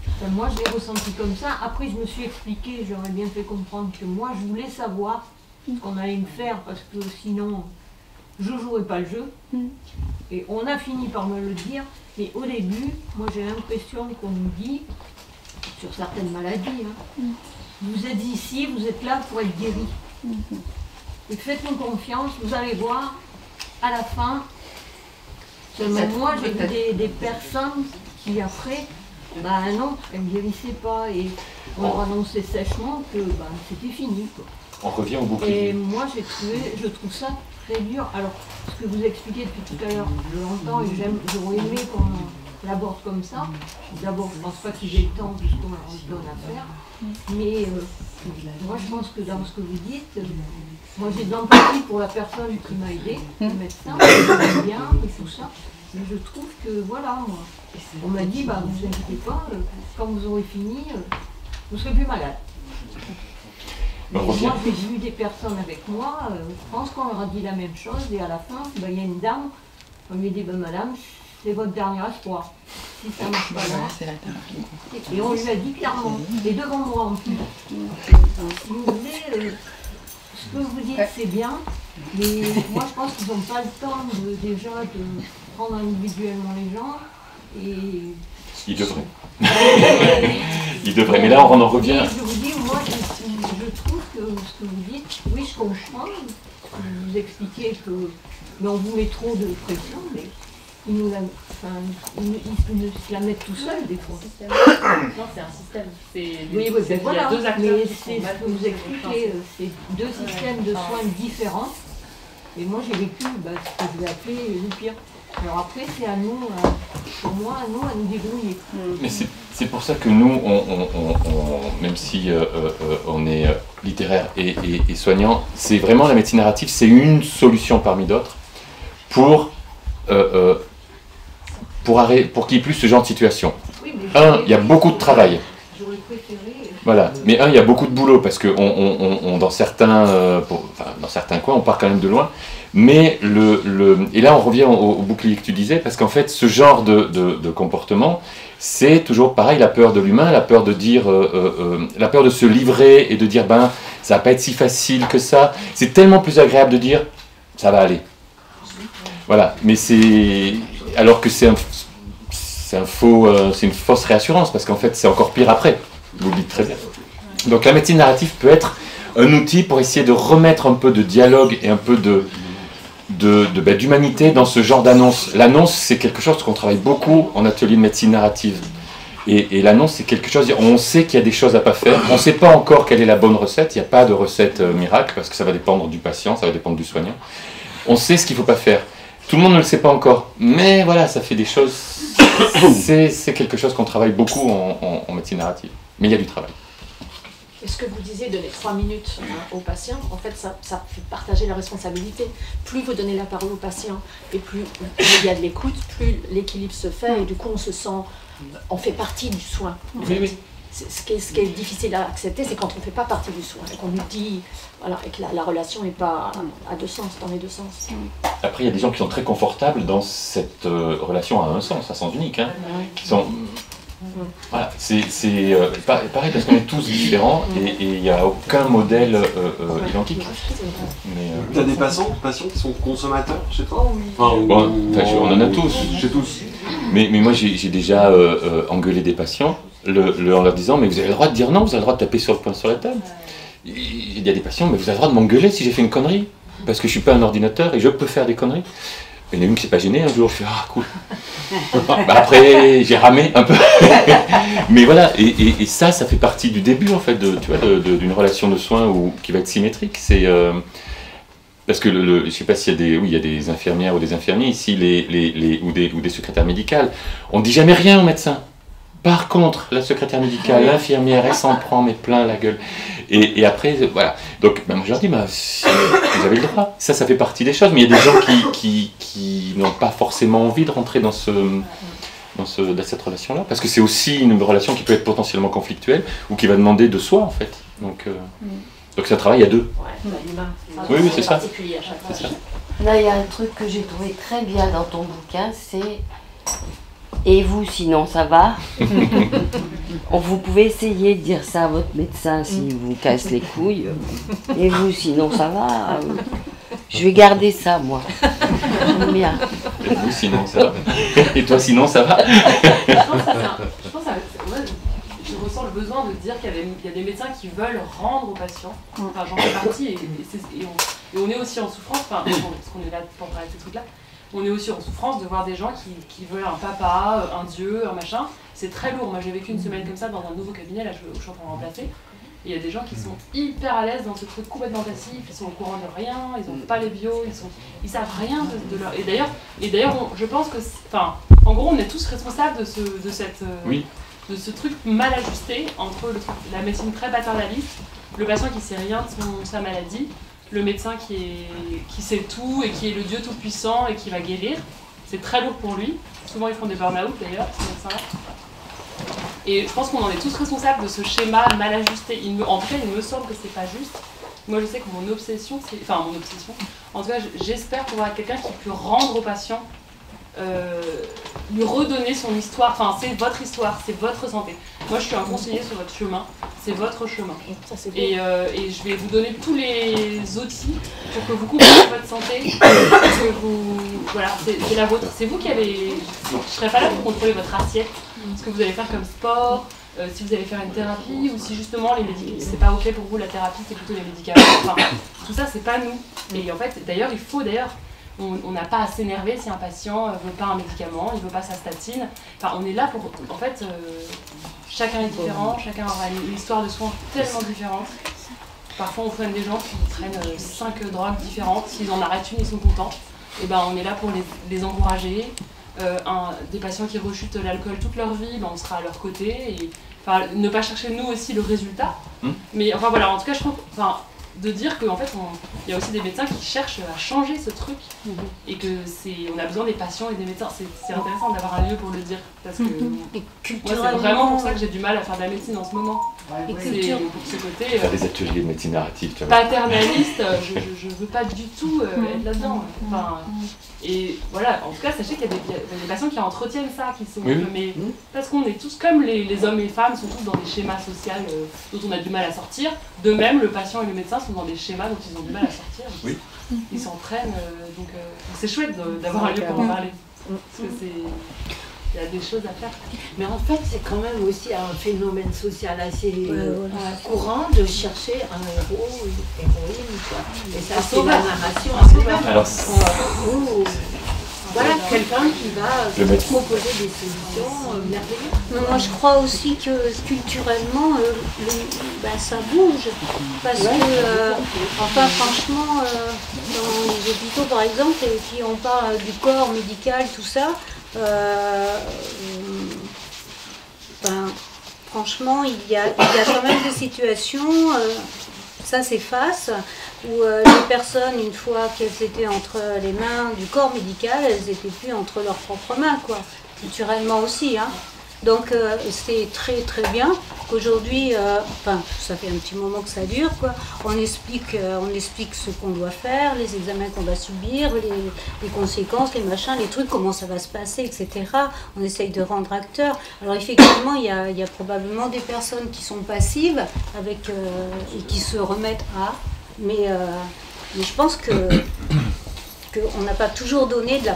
Enfin, moi, je l'ai ressenti comme ça. Après, je me suis expliqué, j'aurais bien fait comprendre que moi, je voulais savoir ce qu'on allait me faire, parce que sinon, je ne jouerais pas le jeu. Et on a fini par me le dire. Mais au début, moi, j'ai l'impression qu'on nous dit, sur certaines maladies, vous êtes ici, vous êtes là pour être guéri. Et faites-nous confiance, vous allez voir, à la fin, seulement moi, j'ai vu des personnes qui, après, non, elles ne guérissaient pas et on leur annonçait sèchement que c'était fini. Quoi. On revient au bouclier. Et moi je trouve ça très dur. Alors, ce que vous expliquez depuis tout à l'heure, je l'entends et j'aurais aimé qu'on l'aborde comme ça. D'abord, je ne pense pas qu'il y ait le temps puisqu'on leur donne à faire. Mais moi je pense que dans ce que vous dites, moi j'ai de l'empathie pour la personne qui m'a aidé, le médecin, bien et tout ça. Mais je trouve que voilà, moi, on m'a dit, vous inquiétez pas, quand vous aurez fini, vous serez plus malade. Et moi, j'ai vu des personnes avec moi, je pense qu'on leur a dit la même chose, et à la fin, il y a une dame, on lui a dit, madame, c'est votre dernier espoir. Si ça ne marche pas là, et on lui a dit clairement, et devant moi en plus. Si vous voulez, ce que vous dites, c'est bien, mais moi, je pense qu'ils n'ont pas le temps déjà de prendre individuellement les gens et... Ils devraient. Ils devraient, mais là on en revient. Je vous dis, moi je trouve que ce que vous dites, oui je comprends, vous expliquez que mais on vous met trop de pression, mais ils nous la mettent tout seuls des fois. Non, c'est un système. Oui, ben voilà, il y a deux acteurs mais qui c'est sont mal ce que vous expliquez, c'est deux systèmes de soins différents. Et moi j'ai vécu ce que je vais appeler le pire. Alors après c'est à nous, pour moi, à nous débrouiller. Mais c'est pour ça que nous, même si on est littéraire et soignant, c'est vraiment la médecine narrative, c'est une solution parmi d'autres pour qu'il n'y ait plus ce genre de situation. Il y a beaucoup de travail. Voilà, mais il y a beaucoup de boulot parce que dans certains coins, on part quand même de loin. Mais et là, on revient au bouclier que tu disais, parce qu'en fait, ce genre de comportement, c'est toujours pareil, la peur de l'humain, la peur de dire, la peur de se livrer et de dire, ça va pas être si facile que ça. C'est tellement plus agréable de dire, ça va aller. Voilà, mais alors que c'est une fausse réassurance, parce qu'en fait, c'est encore pire après. Vous le dites très bien. Donc la médecine narrative peut être un outil pour essayer de remettre un peu de dialogue et un peu d'humanité dans ce genre d'annonce. L'annonce, c'est quelque chose qu'on travaille beaucoup en atelier de médecine narrative. Et l'annonce, c'est quelque chose, on sait qu'il y a des choses à pas faire, on ne sait pas encore quelle est la bonne recette, il n'y a pas de recette miracle, parce que ça va dépendre du patient, ça va dépendre du soignant. On sait ce qu'il ne faut pas faire. Tout le monde ne le sait pas encore, mais voilà, ça fait des choses, c'est quelque chose qu'on travaille beaucoup en médecine narrative. Mais il y a du travail. Et ce que vous disiez, donner 3 minutes au patient, en fait, ça fait partager la responsabilité. Plus vous donnez la parole au patient, et plus il y a de l'écoute, plus l'équilibre se fait, et du coup, on se sent, on fait partie du soin. Oui. Ce qui est difficile à accepter, c'est quand on ne fait pas partie du soin, et qu'on nous dit, voilà, et que la relation n'est pas à deux sens, dans les deux sens. Après, il y a des gens qui sont très confortables dans cette relation à un sens, à sens unique. Qui sont Voilà, c'est pareil parce qu'on est tous différents et il n'y a aucun modèle identique. Tu as des patients qui sont consommateurs chez toi? On en a tous, chez tous. Mais moi j'ai déjà engueulé des patients en leur disant mais vous avez le droit de dire non, vous avez le droit de taper sur le poing sur la table. Il y a des patients, mais vous avez le droit de m'engueuler si j'ai fait une connerie, parce que je suis pas un ordinateur et je peux faire des conneries. Il y en a une qui s'est pas gênée, un jour je fais ah cool. Après j'ai ramé un peu. Mais voilà, et ça fait partie du début en fait d'une relation de soins qui va être symétrique. C'est parce que je sais pas s'il y a des infirmières ou des infirmiers ici, ou des secrétaires médicales. On ne dit jamais rien aux médecins. Par contre, la secrétaire médicale, l'infirmière, elle s'en prend mais plein la gueule. Et après, voilà. Donc, moi je leur dis, vous avez le droit. Ça fait partie des choses. Mais il y a des gens qui n'ont pas forcément envie de rentrer dans cette relation-là. Parce que c'est aussi une relation qui peut être potentiellement conflictuelle ou qui va demander de soi, en fait. Donc c'est un travail à deux. Oui, c'est ça. Là, il y a un truc que j'ai trouvé très bien dans ton bouquin, c'est... Et vous, sinon ça va? Vous pouvez essayer de dire ça à votre médecin s'il vous casse les couilles. Et vous, sinon ça va? Je vais garder ça, moi. J'aime bien. Et vous, sinon ça va? Et toi, sinon ça va? Je pense je ressens le besoin de dire qu'il y a des médecins qui veulent rendre aux patients. Enfin, j'en fais partie et on est aussi en souffrance, parce qu'on est là pour parler de ces trucs-là. On est aussi en souffrance de voir des gens qui veulent un papa, un dieu, un machin. C'est très lourd. Moi j'ai vécu une semaine comme ça dans un nouveau cabinet, là où je suis en train de remplacer. Et il y a des gens qui sont hyper à l'aise dans ce truc complètement passif, ils sont au courant de rien, ils n'ont pas les bios, ils savent rien de leur... Et d'ailleurs, je pense que... en gros, on est tous responsables de ce truc mal ajusté entre la médecine très paternaliste, le patient qui sait rien de sa maladie, le médecin qui sait tout et qui est le dieu tout puissant et qui va guérir. C'est très lourd pour lui. Souvent ils font des burn-out d'ailleurs, ces médecins-là. Et je pense qu'on en est tous responsables de ce schéma mal ajusté. En tout cas, il me semble que c'est pas juste. Moi je sais que mon obsession, en tout cas j'espère pouvoir être quelqu'un qui peut rendre au patient, lui redonner son histoire. Enfin, c'est votre histoire, c'est votre santé. Moi je suis un conseiller sur votre chemin, c'est votre chemin. Et je vais vous donner tous les outils pour que vous compreniez votre santé, que voilà, c'est la vôtre. C'est vous qui allez... Je serai pas là pour contrôler votre assiette, ce que vous allez faire comme sport, si vous allez faire une thérapie, ou si justement les médicaments, c'est pas ok pour vous la thérapie, c'est plutôt les médicaments. Enfin, tout ça c'est pas nous. Et en fait, d'ailleurs, on n'a pas à s'énerver si un patient veut pas un médicament, il veut pas sa statine. Enfin, on est là pour... En fait, chacun est différent, chacun aura une histoire de soins tellement différente. Parfois, on prenne des gens qui prennent 5 drogues différentes. S'ils en arrêtent une, ils sont contents. Et ben, on est là pour les encourager. Des patients qui rechutent l'alcool toute leur vie, ben, on sera à leur côté. Et, ne pas chercher nous aussi le résultat. Mais enfin voilà, en tout cas, je trouve... de dire qu'en fait, il y a aussi des médecins qui cherchent à changer ce truc et qu'on a besoin des patients et des médecins. C'est intéressant d'avoir un lieu pour le dire parce que moi, c'est vraiment pour ça que j'ai du mal à faire de la médecine en ce moment. C'est pour ce côté faire des ateliers de médecine narrative, tu vois. Paternaliste, je veux pas du tout être là-dedans. Et voilà, en tout cas, sachez qu'il y a des patients qui entretiennent ça, qui sont mais parce qu'on est tous comme les hommes et les femmes sont tous dans des schémas sociaux dont on a du mal à sortir. De même, le patient et le médecin sont dans des schémas dont ils ont du mal à sortir. Ils s'entraînent, donc c'est chouette d'avoir un lieu pour en parler. Parce que il y a des choses à faire. Mais en fait, c'est quand même aussi un phénomène social assez courant de chercher un héros, une héroïne, quoi. Et ça, c'est la narration. Alors, voilà, quelqu'un qui va proposer des solutions merveilleuses. Moi, je crois aussi que culturellement, ça bouge. Parce que, enfin, franchement, dans les hôpitaux, par exemple, et puis on parle du corps médical, tout ça, franchement, il y a quand même des situations, ça s'efface, où les personnes, une fois qu'elles étaient entre les mains du corps médical, elles n'étaient plus entre leurs propres mains, quoi. Culturellement aussi, hein. Donc c'est très très bien qu'aujourd'hui, enfin ça fait un petit moment que ça dure, quoi. On explique ce qu'on doit faire, les examens qu'on va subir, les conséquences, les machins, les trucs, comment ça va se passer, etc. On essaye de rendre acteur. Alors effectivement, il y a probablement des personnes qui sont passives avec, et qui se remettent à, mais je pense qu'on n'a pas toujours donné de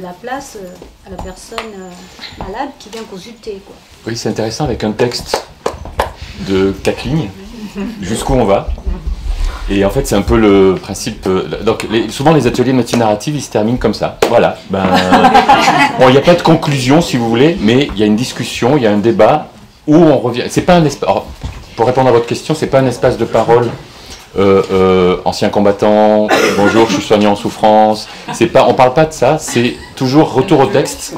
la place à la personne malade qui vient consulter, quoi. Oui, c'est intéressant avec un texte de 4 lignes, jusqu'où on va. Et en fait, c'est un peu le principe. Donc, souvent, les ateliers de médecine narrative, ils se terminent comme ça. Voilà. Ben, bon, il n'y a pas de conclusion, si vous voulez, mais il y a une discussion, il y a un débat où on revient. C'est pas un espace. Pour répondre à votre question, c'est pas un espace de parole. Ancien combattant, bonjour, je suis soignant en souffrance. C'est pas, on parle pas de ça. C'est toujours retour au texte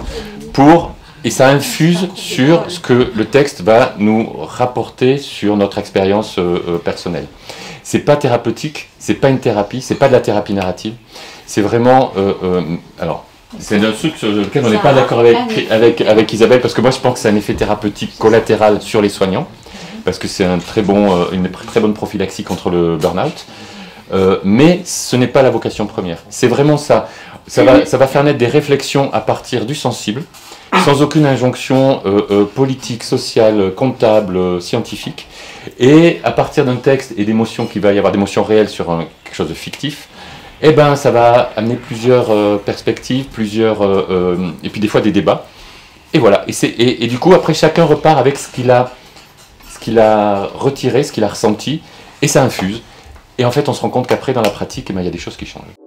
et ça infuse sur ce que le texte va nous rapporter sur notre expérience personnelle. C'est pas thérapeutique, c'est pas une thérapie, c'est pas de la thérapie narrative. C'est vraiment, alors, c'est un truc sur lequel on n'est pas d'accord avec Isabelle, parce que moi je pense que c'est un effet thérapeutique collatéral sur les soignants, parce que c'est une très bonne prophylaxie contre le burn-out. Mais ce n'est pas la vocation première. C'est vraiment ça. Ça va faire naître des réflexions à partir du sensible, sans aucune injonction politique, sociale, comptable, scientifique, et à partir d'un texte et d'émotions, qu'il va y avoir d'émotions réelles sur quelque chose de fictif, eh ben, ça va amener plusieurs perspectives, et puis des fois des débats. Et voilà. Et du coup, après, chacun repart avec ce qu'il a retiré, ce qu'il a ressenti, et ça infuse. Et en fait, on se rend compte qu'après, dans la pratique, eh ben, il y a des choses qui changent.